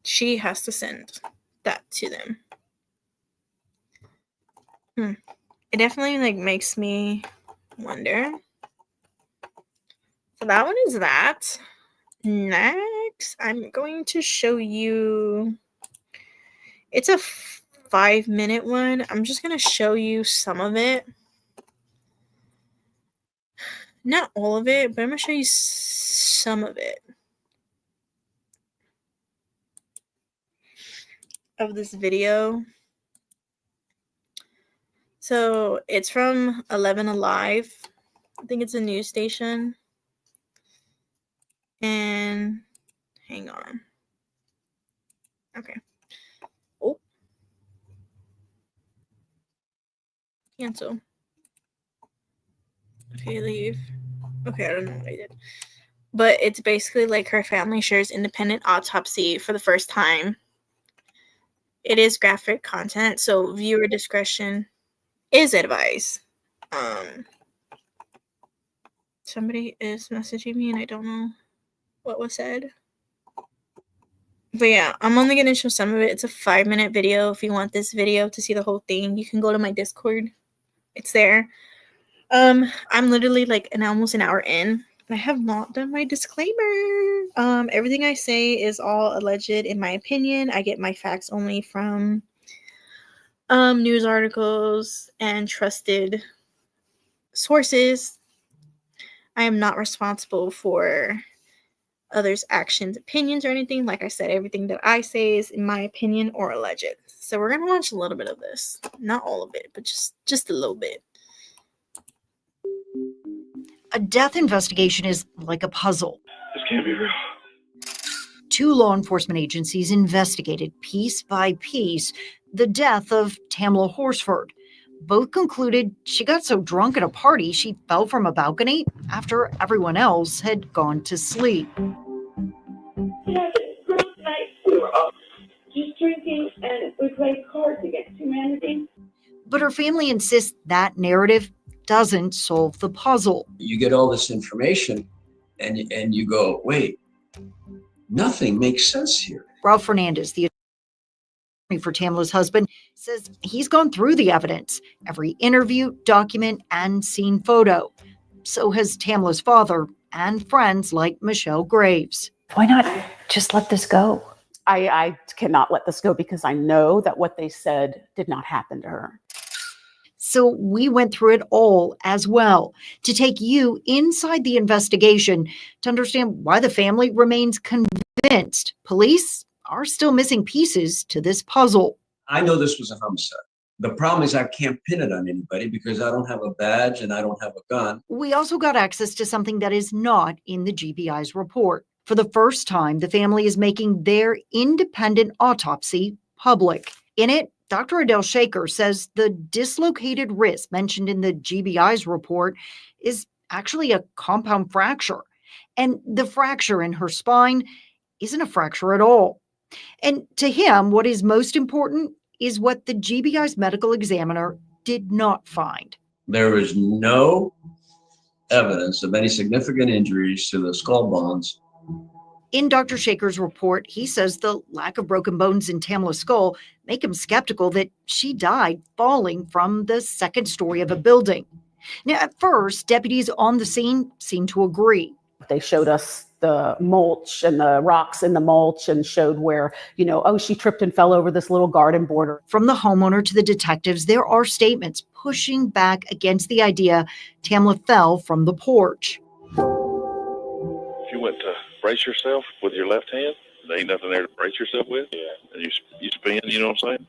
she has to send that to them. It definitely, like, makes me wonder. So that one is that. Next, I'm going to show you, it's a 5-minute one. I'm just going to show you some of it. Not all of it, but I'm going to show you some of it. Of this video. So it's from 11 Alive. I think it's a news station. And hang on. Okay. Oh. Cancel. Okay, leave. Okay, I don't know what I did. But it's basically like her family shares independent autopsy for the first time. It is graphic content, so viewer discretion is advised. Somebody is messaging me and I don't know what was said. But yeah, I'm only going to show some of it. It's a 5-minute video. If you want this video to see the whole thing, you can go to my Discord. It's there. I'm literally like almost an hour in. I have not done my disclaimer. Everything I say is all alleged in my opinion. I get my facts only from news articles and trusted sources. I am not responsible for others' actions, opinions, or anything. Like I said, everything that I say is in my opinion or alleged. So we're gonna watch a little bit of this. Not all of it, but just a little bit. A death investigation is like a puzzle. This can't be real. 2 law enforcement agencies investigated piece by piece the death of Tamla Horsford. Both concluded she got so drunk at a party she fell from a balcony after everyone else had gone to sleep. Yeah, girls' night, we were all just drinking and we played cards against humanity. But her family insists that narrative doesn't solve the puzzle. You get all this information and you go, wait, nothing makes sense here. Ralph Fernandez, the attorney for Tamla's husband, says he's gone through the evidence, every interview, document, and scene photo. So has Tamla's father and friends like Michelle Graves. Why not just let this go? I cannot let this go because I know that what they said did not happen to her. So we went through it all as well to take you inside the investigation to understand why the family remains convinced police are still missing pieces to this puzzle. I know this was a homicide. The problem is I can't pin it on anybody because I don't have a badge and I don't have a gun. We also got access to something that is not in the GBI's report. For the first time, the family is making their independent autopsy public. In it, Dr. Adele Shaker says the dislocated wrist mentioned in the GBI's report is actually a compound fracture, and the fracture in her spine isn't a fracture at all. And to him, what is most important is what the GBI's medical examiner did not find. There is no evidence of any significant injuries to the skull bones. In Dr. Shaker's report, he says the lack of broken bones in Tamla's skull make him skeptical that she died falling from the second story of a building. Now, at first, deputies on the scene seemed to agree. They showed us the mulch and the rocks in the mulch and showed where, oh, she tripped and fell over this little garden border. From the homeowner to the detectives, there are statements pushing back against the idea Tamla fell from the porch. If you went to brace yourself with your left hand, there ain't nothing there to brace yourself with. Yeah. And you spin, you know what I'm saying?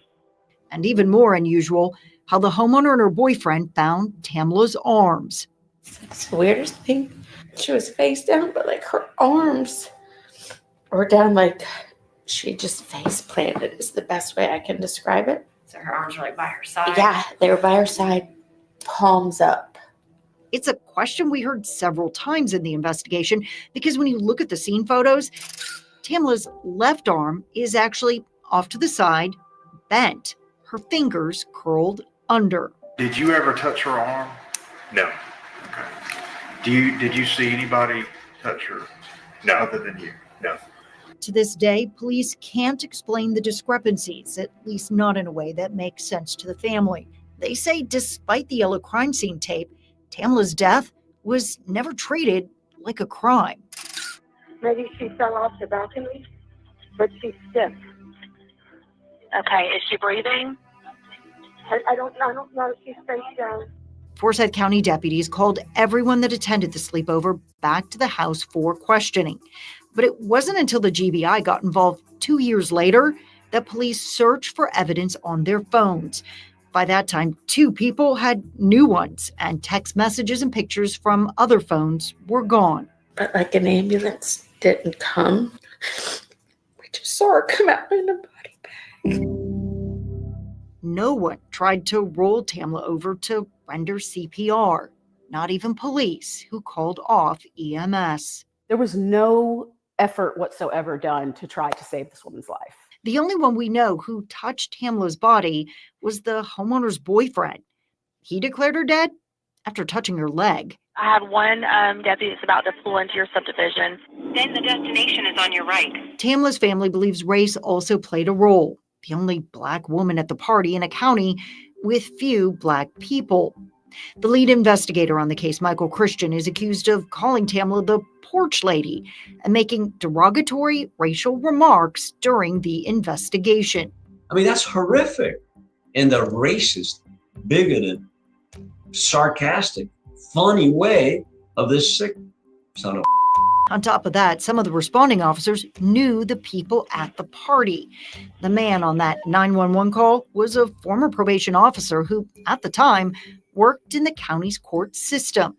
And even more unusual, how the homeowner and her boyfriend found Tamla's arms. It's the weirdest thing. She was face down, but like her arms were down, like she just face planted is the best way I can describe it. So her arms were like by her side? Yeah, they were by her side, palms up. It's a question we heard several times in the investigation because when you look at the scene photos, Tamla's left arm is actually off to the side, bent, her fingers curled under. Did you ever touch her arm? No. Okay. Did you see anybody touch her? No. Other than you? No. To this day, police can't explain the discrepancies, at least not in a way that makes sense to the family. They say despite the yellow crime scene tape, Tamla's death was never treated like a crime. Maybe she fell off the balcony, but she's stiff. Okay, is she breathing? I don't know if she's face down. Forsyth County deputies called everyone that attended the sleepover back to the house for questioning. But it wasn't until the GBI got involved 2 years later that police searched for evidence on their phones. By that time, 2 people had new ones, and text messages and pictures from other phones were gone. But like an ambulance didn't come. We just saw her come out in a body bag. No one tried to roll Tamla over to render CPR, not even police, who called off EMS. There was no effort whatsoever done to try to save this woman's life. The only one we know who touched Tamla's body was the homeowner's boyfriend. He declared her dead after touching her leg. I have one deputy that's about to pull into your subdivision. Then the destination is on your right. Tamla's family believes race also played a role. The only Black woman at the party in a county with few Black people. The lead investigator on the case, Michael Christian, is accused of calling Tamla the porch lady and making derogatory racial remarks during the investigation. I mean, that's horrific. In the racist, bigoted, sarcastic, funny way of this sick son of a. On top of that, some of the responding officers knew the people at the party. The man on that 911 call was a former probation officer who, at the time, worked in the county's court system.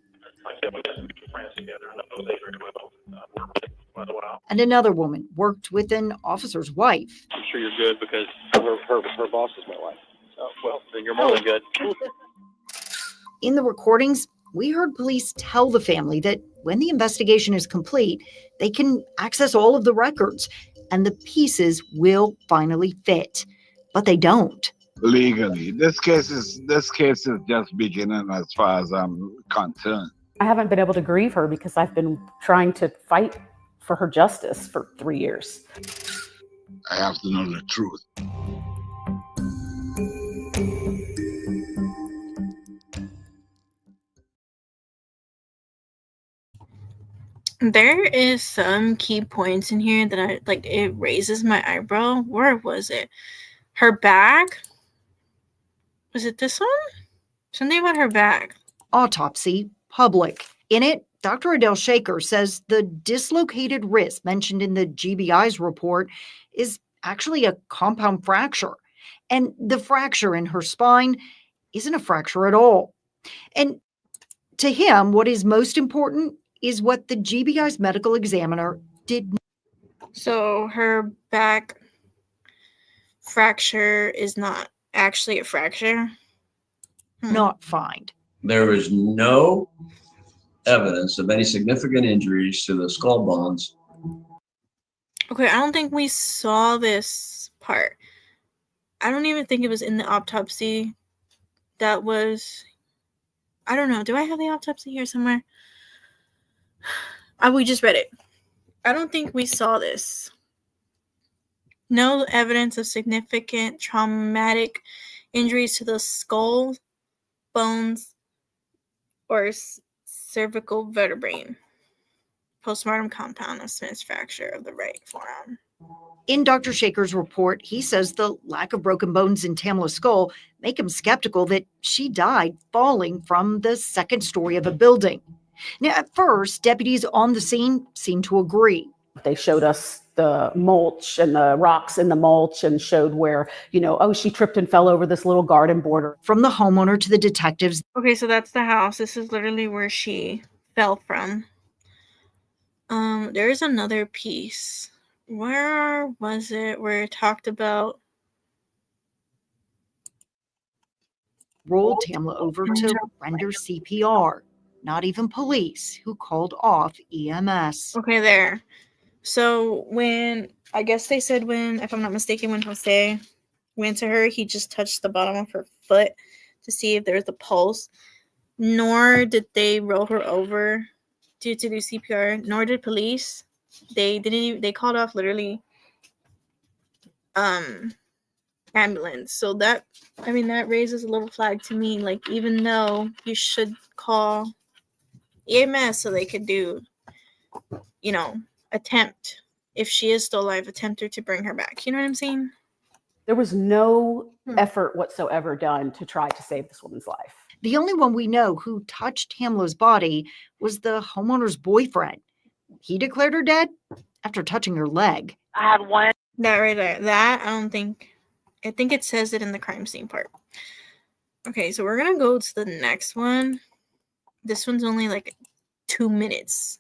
And another woman worked with an officer's wife. I'm sure you're good because her boss is my wife. Oh, well, then you're more than good. In the recordings, we heard police tell the family that when the investigation is complete, they can access all of the records and the pieces will finally fit. But they don't. Legally, this case is just beginning as far as I'm concerned. I haven't been able to grieve her because I've been trying to fight for her justice for 3 years. I have to know the truth. There is some key points in here that I like. It raises my eyebrow. Where was it? Her back? Was it this one? Something about her back. Autopsy, public. In it, Dr. Adele Shaker says the dislocated wrist mentioned in the GBI's report is actually a compound fracture. And the fracture in her spine isn't a fracture at all. And to him, what is most important is what the GBI's medical examiner did. So her back fracture is not actually a fracture? Not find. There is no evidence of any significant injuries to the skull bones. Okay, I don't think we saw this part. I don't even think it was in the autopsy. That was... I don't know. Do I have the autopsy here somewhere? We just read it. I don't think we saw this. No evidence of significant traumatic injuries to the skull, bones, or cervical vertebrae. Postmortem compound of Smith's fracture of the right forearm. In Dr. Shaker's report, he says the lack of broken bones in Tamla's skull make him skeptical that she died falling from the second story of a building. Now, at first, deputies on the scene seemed to agree. They showed us the mulch and the rocks in the mulch and showed where, she tripped and fell over this little garden border. From the homeowner to the detectives. Okay, so that's the house. This is literally where she fell from. There's another piece. Where was it where it talked about rolled Tamla over to render CPR? Not even police, who called off EMS. Okay, there. So when, I guess they said when, if I'm not mistaken, when Jose went to her, he just touched the bottom of her foot to see if there's a pulse. Nor did they roll her over to do CPR, nor did police. They didn't even, they called off literally ambulance. So that raises a little flag to me. Like, even though you should call EMS so they could do, attempt, if she is still alive, attempt her to bring her back. You know what I'm saying? There was no effort whatsoever done to try to save this woman's life. The only one we know who touched Tamla's body was the homeowner's boyfriend. He declared her dead after touching her leg. I had one. That right there. That, I think it says it in the crime scene part. Okay, so we're going to go to the next one. This one's only like 2 minutes.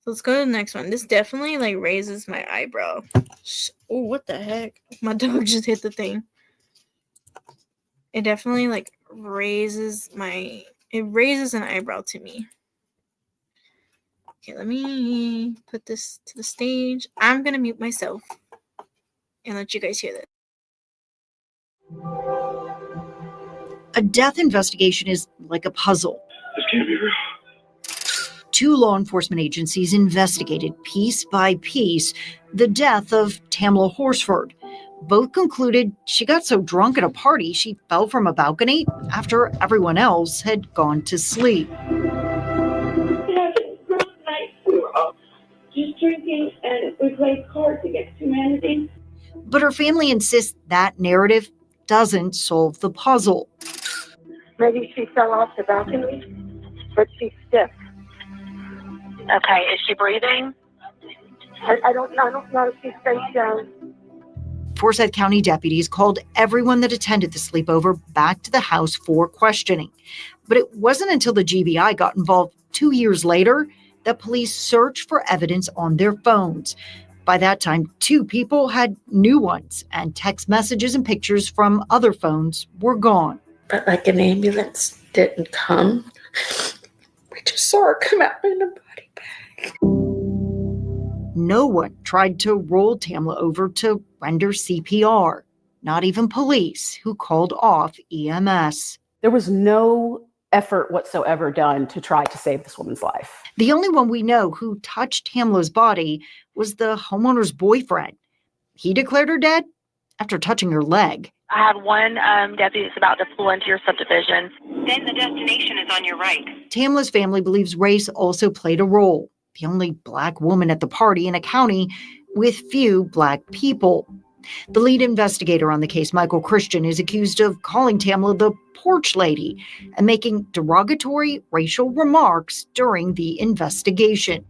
So let's go to the next one. This definitely raises my eyebrow. Oh, what the heck? My dog just hit the thing. It definitely raises an eyebrow to me. Okay, let me put this to the stage. I'm going to mute myself and let you guys hear this. A death investigation is like a puzzle. This can't be real. 2 law enforcement agencies investigated piece by piece the death of Tamla Horsford. Both concluded she got so drunk at a party she fell from a balcony after everyone else had gone to sleep. We had a great night. We were all just drinking and we played cards against humanity. But her family insists that narrative doesn't solve the puzzle. Maybe she fell off the balcony, but she's stiff. Okay, is she breathing? I don't know if she's face down. Forsyth County deputies called everyone that attended the sleepover back to the house for questioning. But it wasn't until the GBI got involved 2 years later that police searched for evidence on their phones. By that time, 2 people had new ones, and text messages and pictures from other phones were gone. But an ambulance didn't come. We just saw her come out in a body bag. No one tried to roll Tamla over to render CPR. Not even police, who called off EMS. There was no effort whatsoever done to try to save this woman's life. The only one we know who touched Tamla's body was the homeowner's boyfriend. He declared her dead after touching her leg. I had one deputy that's about to pull into your subdivision. Then the destination is on your right. Tamla's family believes race also played a role. The only Black woman at the party in a county with few Black people. The lead investigator on the case, Michael Christian, is accused of calling Tamla the porch lady and making derogatory racial remarks during the investigation.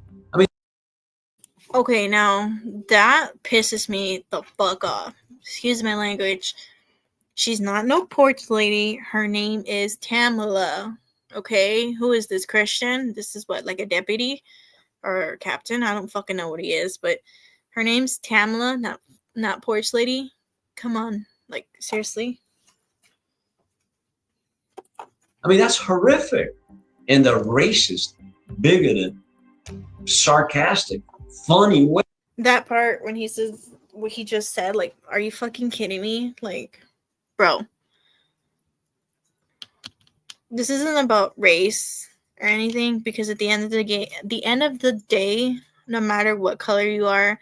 Okay, now that pisses me the fuck off. Excuse my language. She's not no porch lady. Her name is Tamla. Okay, who is this, Christian? This is what, a deputy or captain? I don't fucking know what he is, but her name's Tamla, not porch lady. Come on, seriously. I mean, that's horrific. In the racist, bigoted, sarcastic, funny way. That part when he says what he just said, like, are you fucking kidding me? Like, bro, this isn't about race or anything, because at the end of the day, no matter what color you are,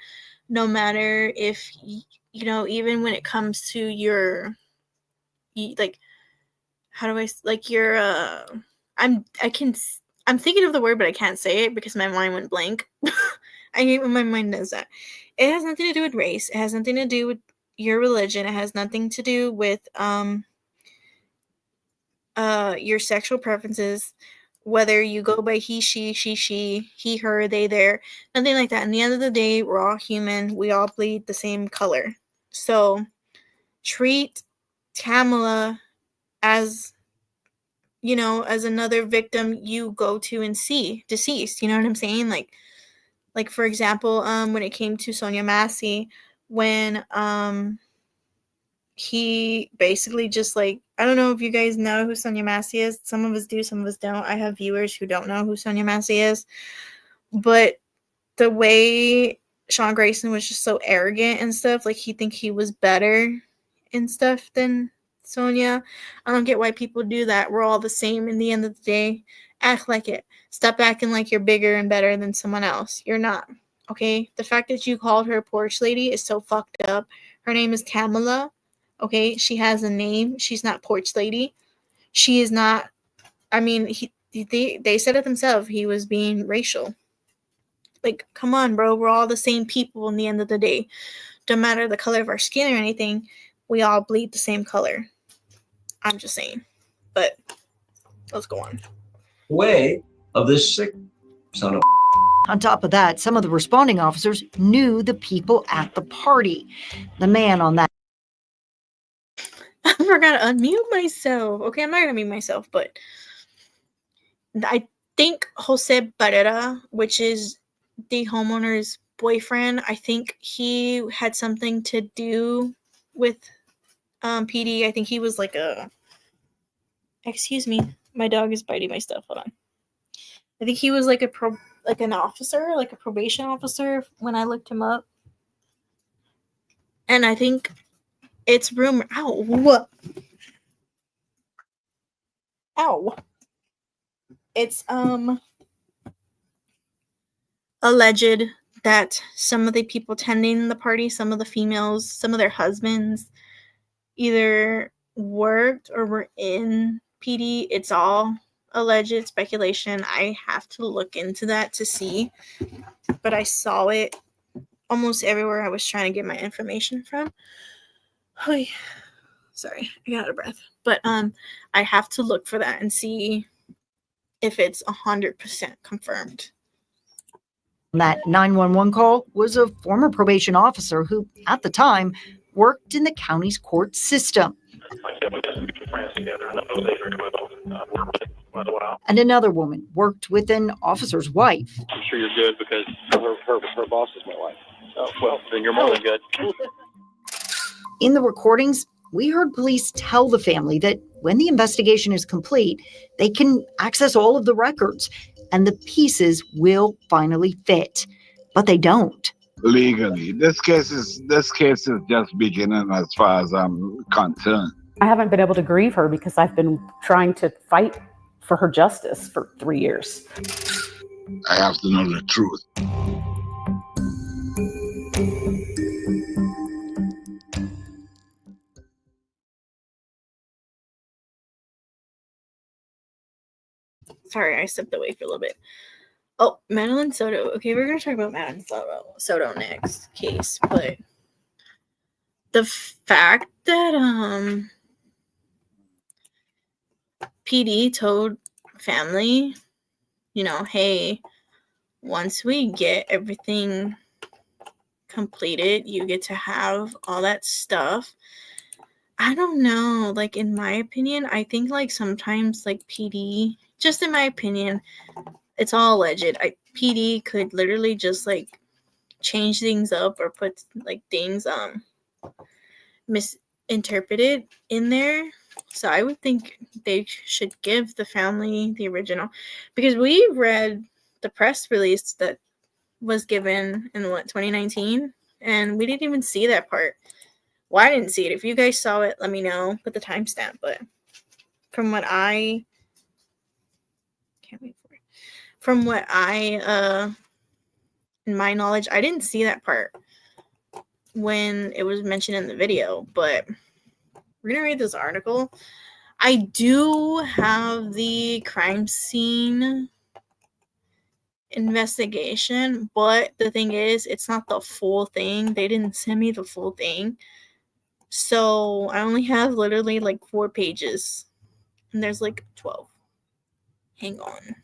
no matter if even when it comes to your like, how do I like your I'm thinking of the word, but I can't say it because my mind went blank. I hate when my mind does that. It has nothing to do with race. It has nothing to do with your religion. It has nothing to do with your sexual preferences, whether you go by he, she, he, her, they, their, nothing like that. In the end of the day, we're all human. We all bleed the same color. So treat Tamla as, as another victim you go to and see deceased. You know what I'm saying? Like for example, when it came to Sonia Massey, when he basically just like, I don't know if you guys know who Sonia Massey is. Some of us do, some of us don't. I have viewers who don't know who Sonia Massey is. But the way Sean Grayson was just so arrogant and stuff, like he think he was better and stuff than Sonia. I don't get why people do that. We're all the same in the end of the day. Act like it. Stop acting like you're bigger and better than someone else. You're not. Okay? The fact that you called her a porch lady is so fucked up. Her name is Tamla. Okay? She has a name. She's not porch lady. She is not. I mean, they said it themselves. He was being racial. Like, come on, bro. We're all the same people in the end of the day. Don't matter the color of our skin or anything. We all bleed the same color. I'm just saying. But let's go on. Way of this sick son of. On top of that, some of the responding officers knew the people at the party. The man on that. I forgot to unmute myself. Okay, I'm not going to mute myself, but I think Jose Barrera, which is the homeowner's boyfriend, I think he had something to do with PD. I think he was like a... Excuse me. My dog is biting my stuff. Hold on. I think he was like an officer, like a probation officer when I looked him up. And I think it's rumor. Ow. Ow. It's alleged that some of the people attending the party, some of the females, some of their husbands either worked or were in PD. It's all alleged speculation. I have to look into that to see. But I saw it almost everywhere I was trying to get my information from. Oh, sorry, I got out of breath. But I have to look for that and see if it's 100% confirmed. That 911 call was a former probation officer who, at the time, worked in the county's court system. And another woman worked with an officer's wife. I'm sure you're good because her boss is my wife. Oh, well, then you're more than good. In the recordings, we heard police tell the family that when the investigation is complete, they can access all of the records and the pieces will finally fit. But they don't. Legally, this case is just beginning as far as I'm concerned. I haven't been able to grieve her because I've been trying to fight for her justice for 3 years. I have to know the truth. Sorry, I stepped away for a little bit. Oh, Madeline Soto. Okay, we're going to talk about Madeline Soto next case. But the fact that PD told family, hey, once we get everything completed, you get to have all that stuff. I don't know. Like, in my opinion, I think, like, sometimes, like, PD, just in my opinion, it's all alleged. PD could literally just, like, change things up or put, like, things misinterpreted in there. So I would think they should give the family the original, because we read the press release that was given in 2019, and we didn't even see that part. Well, I didn't see it. If you guys saw it, let me know. Put the timestamp. But from what I can't wait for it. From what in my knowledge, I didn't see that part when it was mentioned in the video. But we're gonna read this article. I do have the crime scene investigation, but the thing is, it's not the full thing. They didn't send me the full thing. So I only have literally like 4 pages. And there's like 12. Hang on,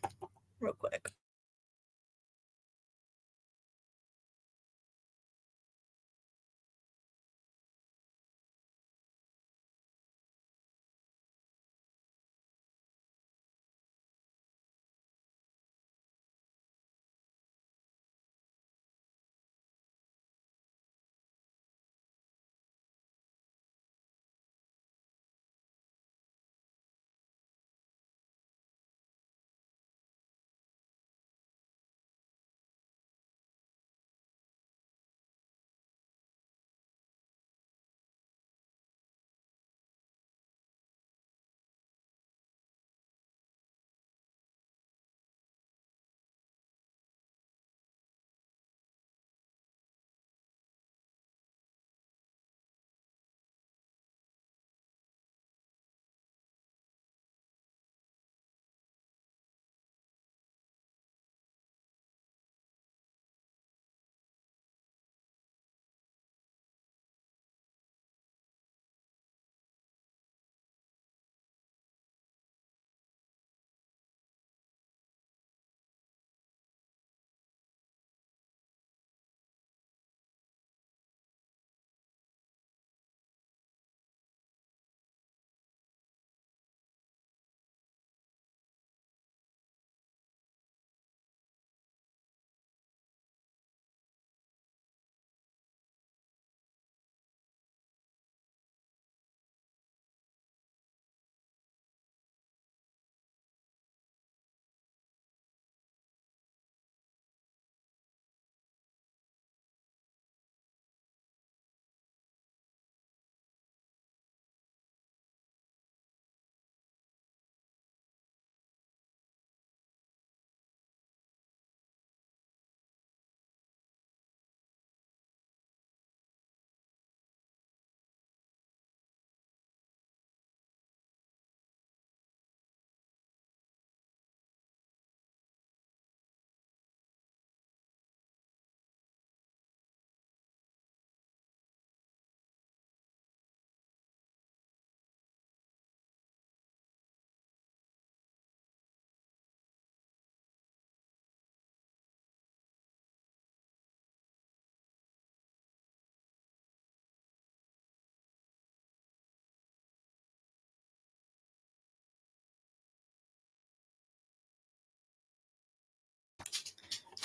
real quick.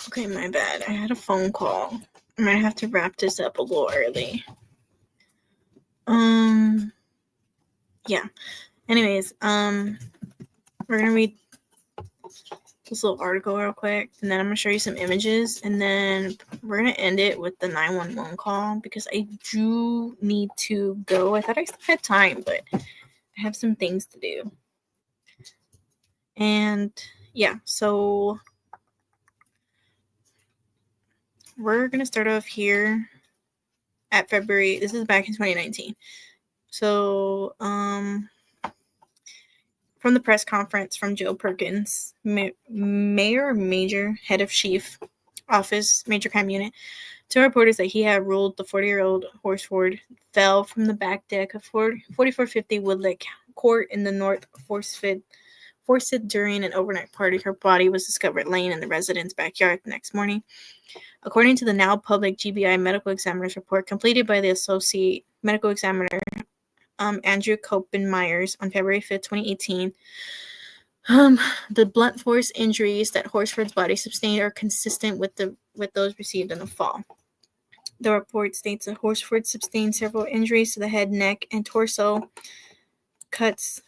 Okay, my bad. I had a phone call. I'm gonna have to wrap this up a little early. Yeah. Anyways, we're gonna read this little article real quick, and then I'm gonna show you some images, and then we're gonna end it with the 911 call because I do need to go. I thought I still had time, but I have some things to do. And yeah, so we're gonna start off here at February. This is back in 2019. So, from the press conference from Joe Perkins, Major Head of Chief Office, Major Crime Unit, to reporters that he had ruled the 40-year-old Horsford fell from the back deck of 4450 Woodlake Court in the North Forsyth during an overnight party. Her body was discovered laying in the resident's backyard the next morning. According to the now public GBI medical examiner's report completed by the Associate Medical Examiner Andrew Copen-Myers on February 5th, 2018, the blunt force injuries that Horsford's body sustained are consistent with those received in the fall. The report states that Horsford sustained several injuries to the head, neck, and torso cuts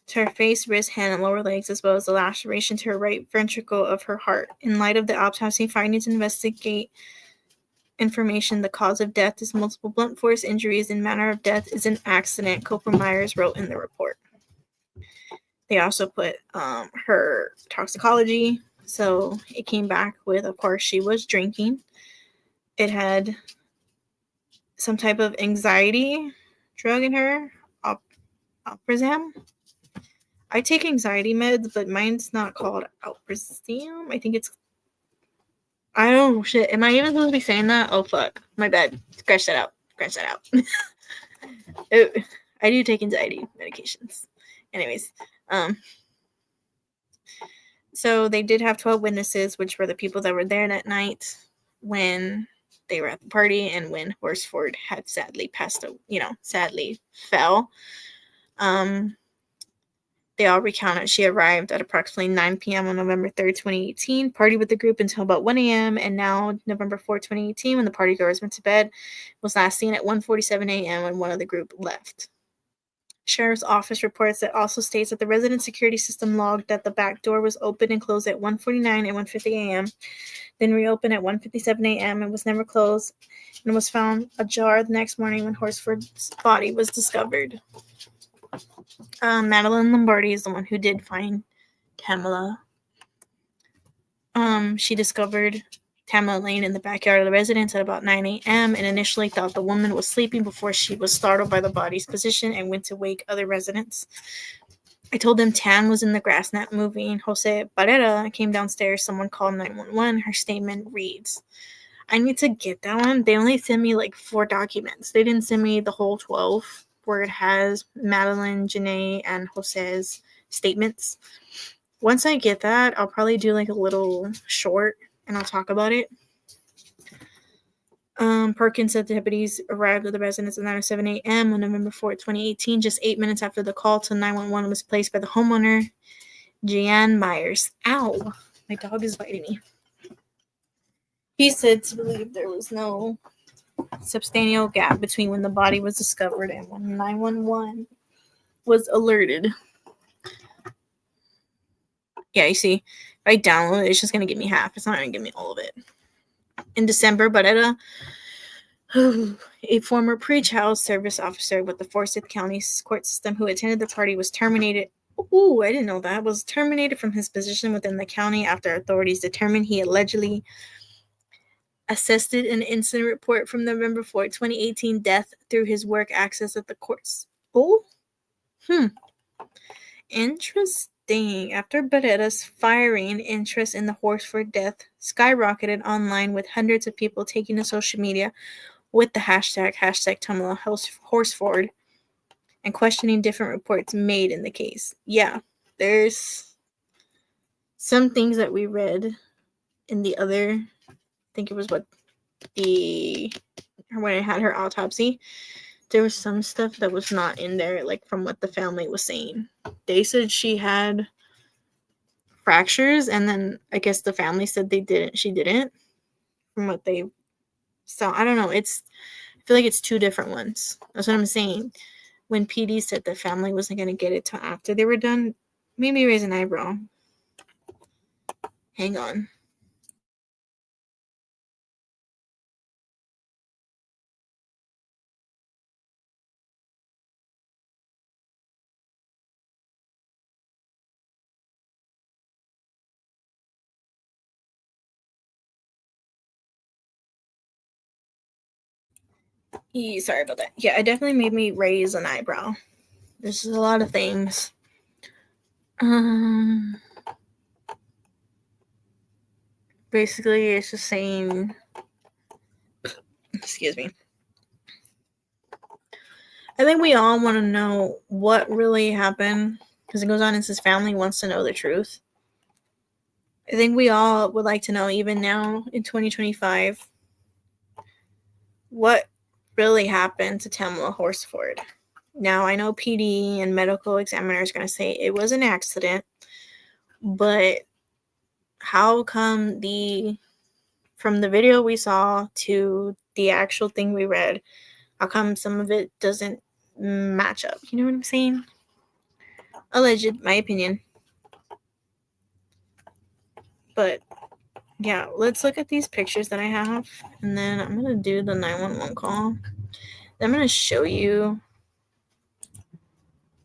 to her face, wrist, hand, and lower legs, as well as a laceration to her right ventricle of her heart. In light of the autopsy findings, investigate information. The cause of death is multiple blunt force injuries, and manner of death is an accident, Cooper Myers wrote in the report. They also put her toxicology. So it came back with, of course, she was drinking. It had some type of anxiety drug in her, Alprazam. I take anxiety meds, but mine's not called Alprazam. I think it's... I don't know, shit. Am I even supposed to be saying that? Oh, fuck. My bad. Scratch that out. I do take anxiety medications. Anyways, so they did have 12 witnesses, which were the people that were there that night when they were at the party and when Horsford had sadly sadly fell. They all recounted she arrived at approximately 9 p.m. on November 3rd, 2018, partied with the group until about 1 a.m., and now November 4th, 2018, when the party girls went to bed, was last seen at 1:47 a.m. when one of the group left. Sheriff's Office reports that also states that the resident security system logged that the back door was open and closed at 1:49 and 1:50 a.m., then reopened at 1:57 a.m. and was never closed, and was found ajar the next morning when Horsford's body was discovered. Madeline Lombardi is the one who did find Tamla. She discovered Tamla laying in the backyard of the residence at about 9 a.m. and initially thought the woman was sleeping before she was startled by the body's position and went to wake other residents. I told them Tam was in the grass not moving. Jose Barrera came downstairs. Someone called 911. Her statement reads, I need to get that one. They only sent me like 4 documents. They didn't send me the whole 12 where it has Madeline, Janae, and Jose's statements. Once I get that, I'll probably do like a little short and I'll talk about it. Perkins said the deputies arrived at the residence at 9:07 a.m. on November 4th, 2018, just 8 minutes after the call to 911 was placed by the homeowner, Jeanne Myers. Ow! My dog is biting me. He said to believe there was no substantial gap between when the body was discovered and when 911 was alerted. Yeah, you see, if I download it, it's just going to give me half. It's not going to give me all of it. In December, Barrera, a former pre-child service officer with the Forsyth County court system who attended the party, was terminated. Ooh, I didn't know that. Was terminated from his position within the county after authorities determined he allegedly assisted an incident report from November 4, 2018 death through his work access at the courts. Oh? Interesting. After Barrera's firing, interest in the Horsford death skyrocketed online, with hundreds of people taking to social media with the hashtag Tamla Horsford and questioning different reports made in the case. Yeah, there's some things that we read in the other, I think it was when it had her autopsy, there was some stuff that was not in there, like from what the family was saying. They said she had fractures, and then I guess the family said she didn't, from what they saw. I don't know. I feel like it's 2 different ones. That's what I'm saying. When PD said the family wasn't going to get it till after they were done, made me raise an eyebrow. Hang on. Sorry about that. Yeah, it definitely made me raise an eyebrow. There's a lot of things. Basically, it's just saying, excuse me. I think we all want to know what really happened, because it goes on and says family wants to know the truth. I think we all would like to know, even now in 2025, what really happened to Tamla Horsford. Now, I know PD and medical examiners are going to say it was an accident, but how come from the video we saw to the actual thing we read, how come some of it doesn't match up. You know what I'm saying? Alleged, my opinion. But yeah, let's look at these pictures that I have, and then I'm gonna do the 911 call. I'm gonna show you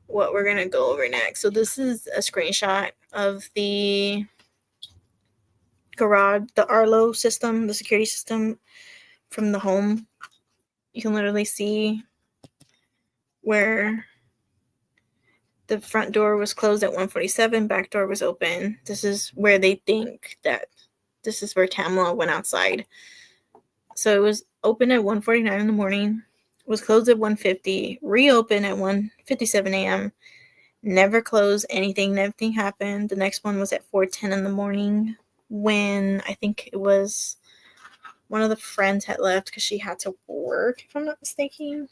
what we're gonna go over next. So this is a screenshot of the garage, the Arlo system, the security system from the home. You can literally see where the front door was closed at 1:47, back door was open. This is where they think that this is where Tamla went outside. So it was open at 1:49 in the morning, was closed at 1:50, reopened at 1:57 a.m., never closed anything, nothing happened. The next one was at 4:10 in the morning when I think it was one of the friends had left because she had to work, if I'm not mistaken.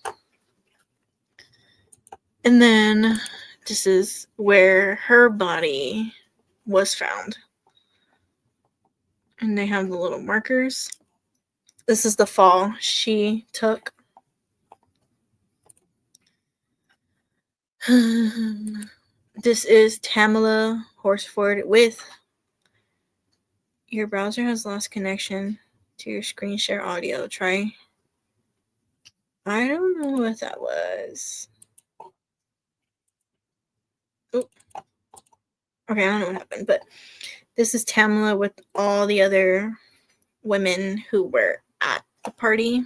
And then this is where her body was found. And they have the little markers. This is the fall she took. This is Tamla Horsford with your browser has lost connection to your screen share audio. Try. I don't know what that was. Oh. Okay, I don't know what happened, but this is Tamla with all the other women who were at the party.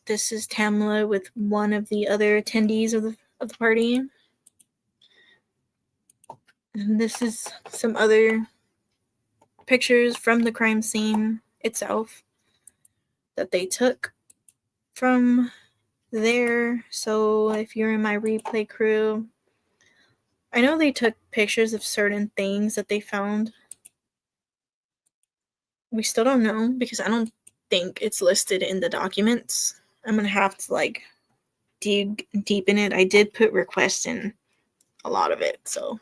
This is Tamla with one of the other attendees of the party. And this is some other pictures from the crime scene itself that they took from there. So if you're in my replay crew, I know they took pictures of certain things that they found. We still don't know because I don't think it's listed in the documents. I'm gonna have to dig deep in it. I did put requests in a lot of it, so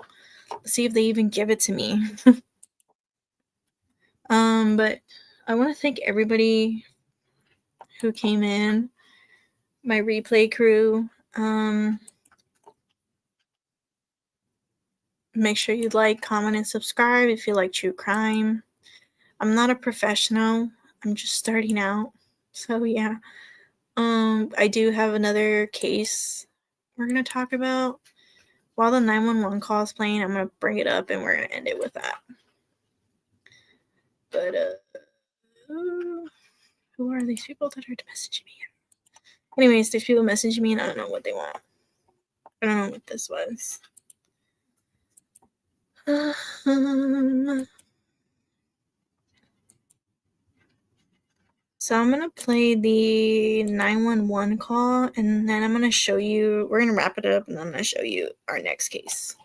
let's see if they even give it to me. But I want to thank everybody who came in, my replay crew. Make sure you like, comment, and subscribe if you like true crime. I'm not a professional. I'm just starting out. So yeah. I do have another case we're gonna talk about. While the 911 call is playing, I'm gonna bring it up and we're gonna end it with that. But who are these people that are messaging me? Anyways, these people messaging me and I don't know what they want. I don't know what this was. So I'm gonna play the 911 call and then I'm gonna show you, we're gonna wrap it up and then I'm gonna show you our next case.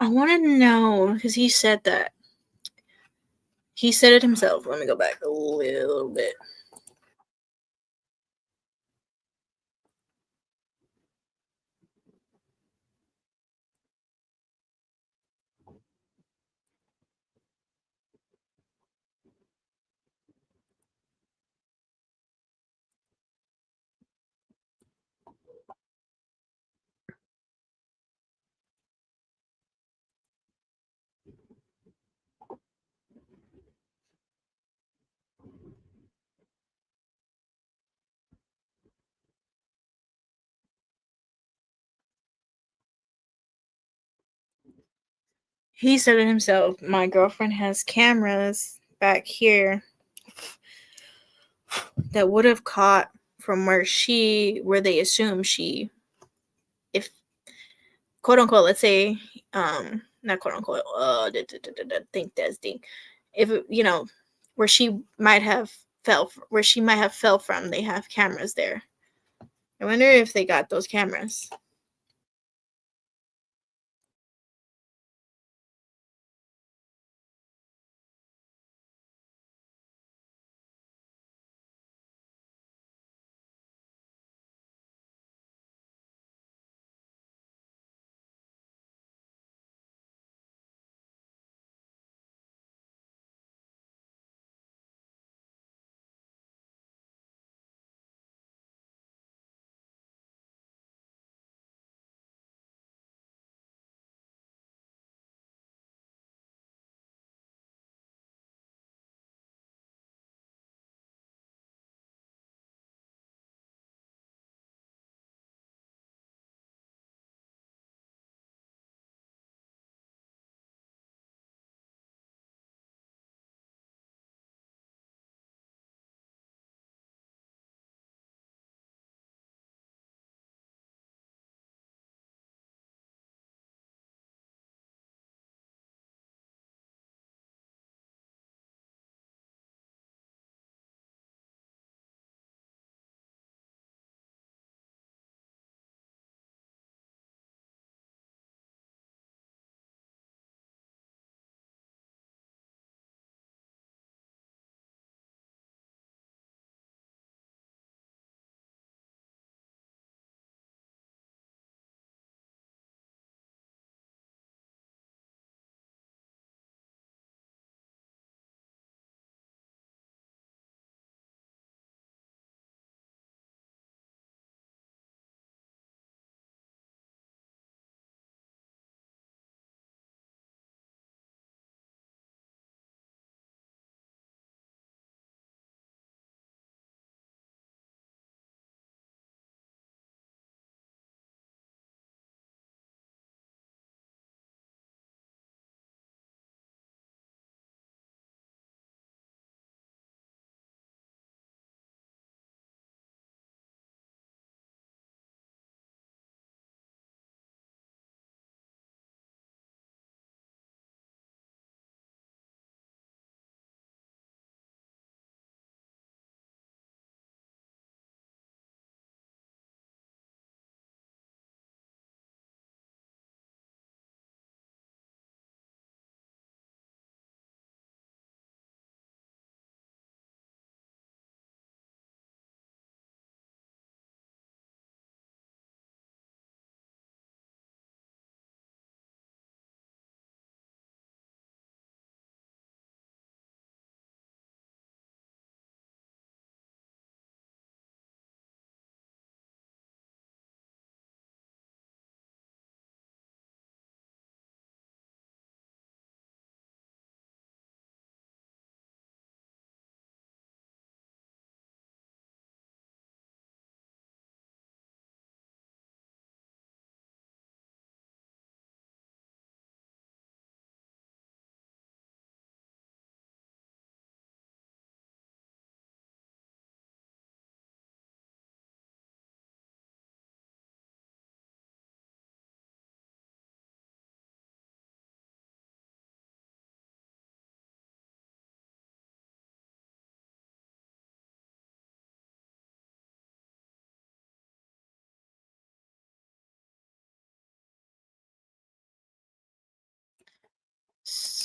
I want to know because he said that. He said it himself. Let me go back a little bit. He said it himself. My girlfriend has cameras back here that would have caught from where they assume she, if quote unquote, let's say, not quote unquote, think that's the, if where she might have fell from, they have cameras there. I wonder if they got those cameras.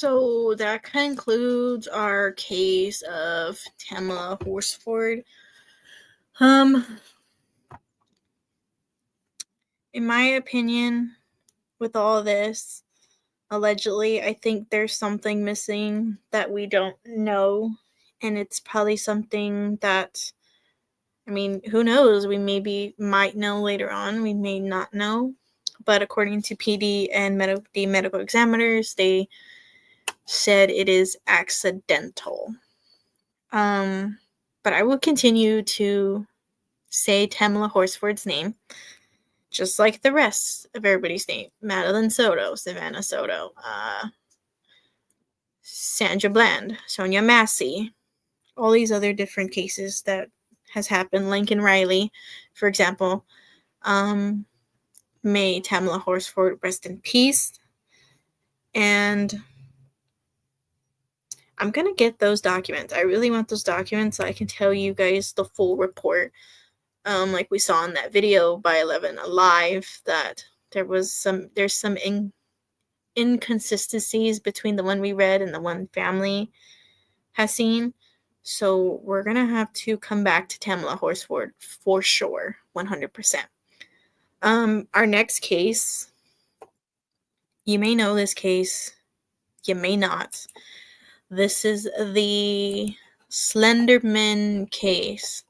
So that concludes our case of Tamla Horsford. In my opinion, with all this, allegedly, I think there's something missing that we don't know, and it's probably something that, I mean, who knows? We might know later on, we may not know, but according to PD and the medical examiners, they said it is accidental. But I will continue to say Tamla Horsford's name, just like the rest of everybody's name. Madeline Soto, Savannah Soto, Sandra Bland, Sonia Massey, all these other different cases that has happened. Lincoln Riley, for example. May Tamla Horsford rest in peace. And I'm going to get those documents. I really want those documents so I can tell you guys the full report. Like we saw in that video by 11 Alive, that there's some inconsistencies between the one we read and the one family has seen. So we're going to have to come back to Tamla Horsford for sure, 100%. Our next case, you may know this case, you may not. This is the Slenderman case.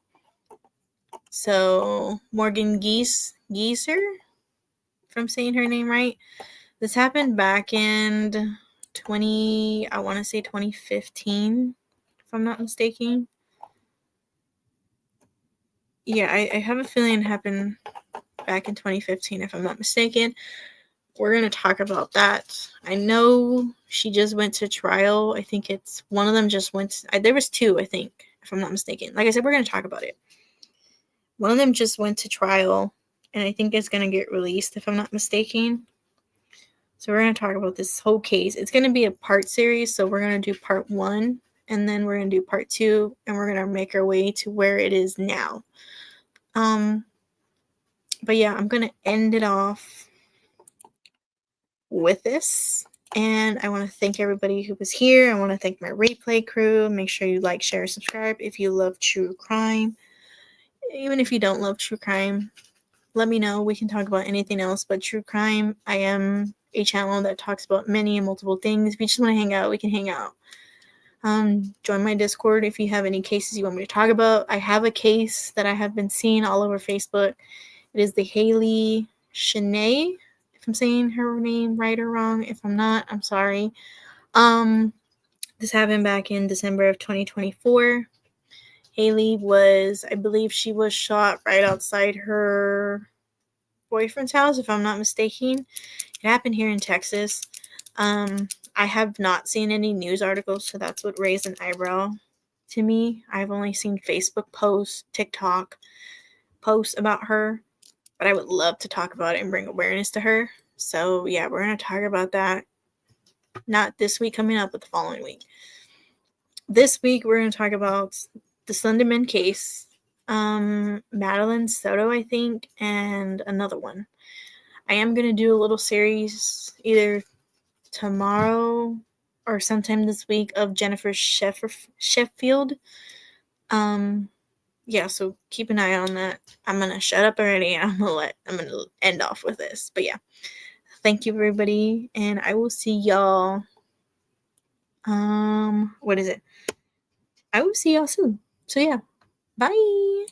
So Morgan Geiser, if I'm saying her name right. This happened back in 2015, if I'm not mistaken. Yeah, I have a feeling it happened back in 2015, if I'm not mistaken. We're going to talk about that. I know she just went to trial. I think it's one of them just went. There was two, I think, if I'm not mistaken. Like I said, we're going to talk about it. One of them just went to trial, and I think it's going to get released, if I'm not mistaken. So we're going to talk about this whole case. It's going to be a part series, so we're going to do part 1, and then we're going to do part 2, and we're going to make our way to where it is now. But yeah, I'm going to end it off with this. And I want to thank everybody who was here. I want to thank my replay crew. Make sure you like, share, subscribe if you love true crime. Even if you don't love true crime, let me know. We can talk about anything else but true crime. I am a channel that talks about many and multiple things. If you just want to hang out, we can hang out. Join my Discord if you have any cases you want me to talk about. I have a case that I have been seeing all over Facebook. It is the Haley Shanae. If I'm saying her name right or wrong. If I'm not, I'm sorry. This happened back in December of 2024. Haley was, I believe she was shot right outside her boyfriend's house, if I'm not mistaken. It happened here in Texas. I have not seen any news articles, so that's what raised an eyebrow to me. I've only seen Facebook posts, TikTok posts about her, but I would love to talk about it and bring awareness to her. So yeah, we're going to talk about that. Not this week coming up, but the following week. This week, we're going to talk about the Slenderman case, Madeline Soto, I think, and another one. I am going to do a little series either tomorrow or sometime this week of Jennifer Sheffield. Yeah, so keep an eye on that. I'm going to shut up already. I'm going to end off with this. But yeah, thank you, everybody, and I will see y'all. What is it? I will see y'all soon. So yeah, bye.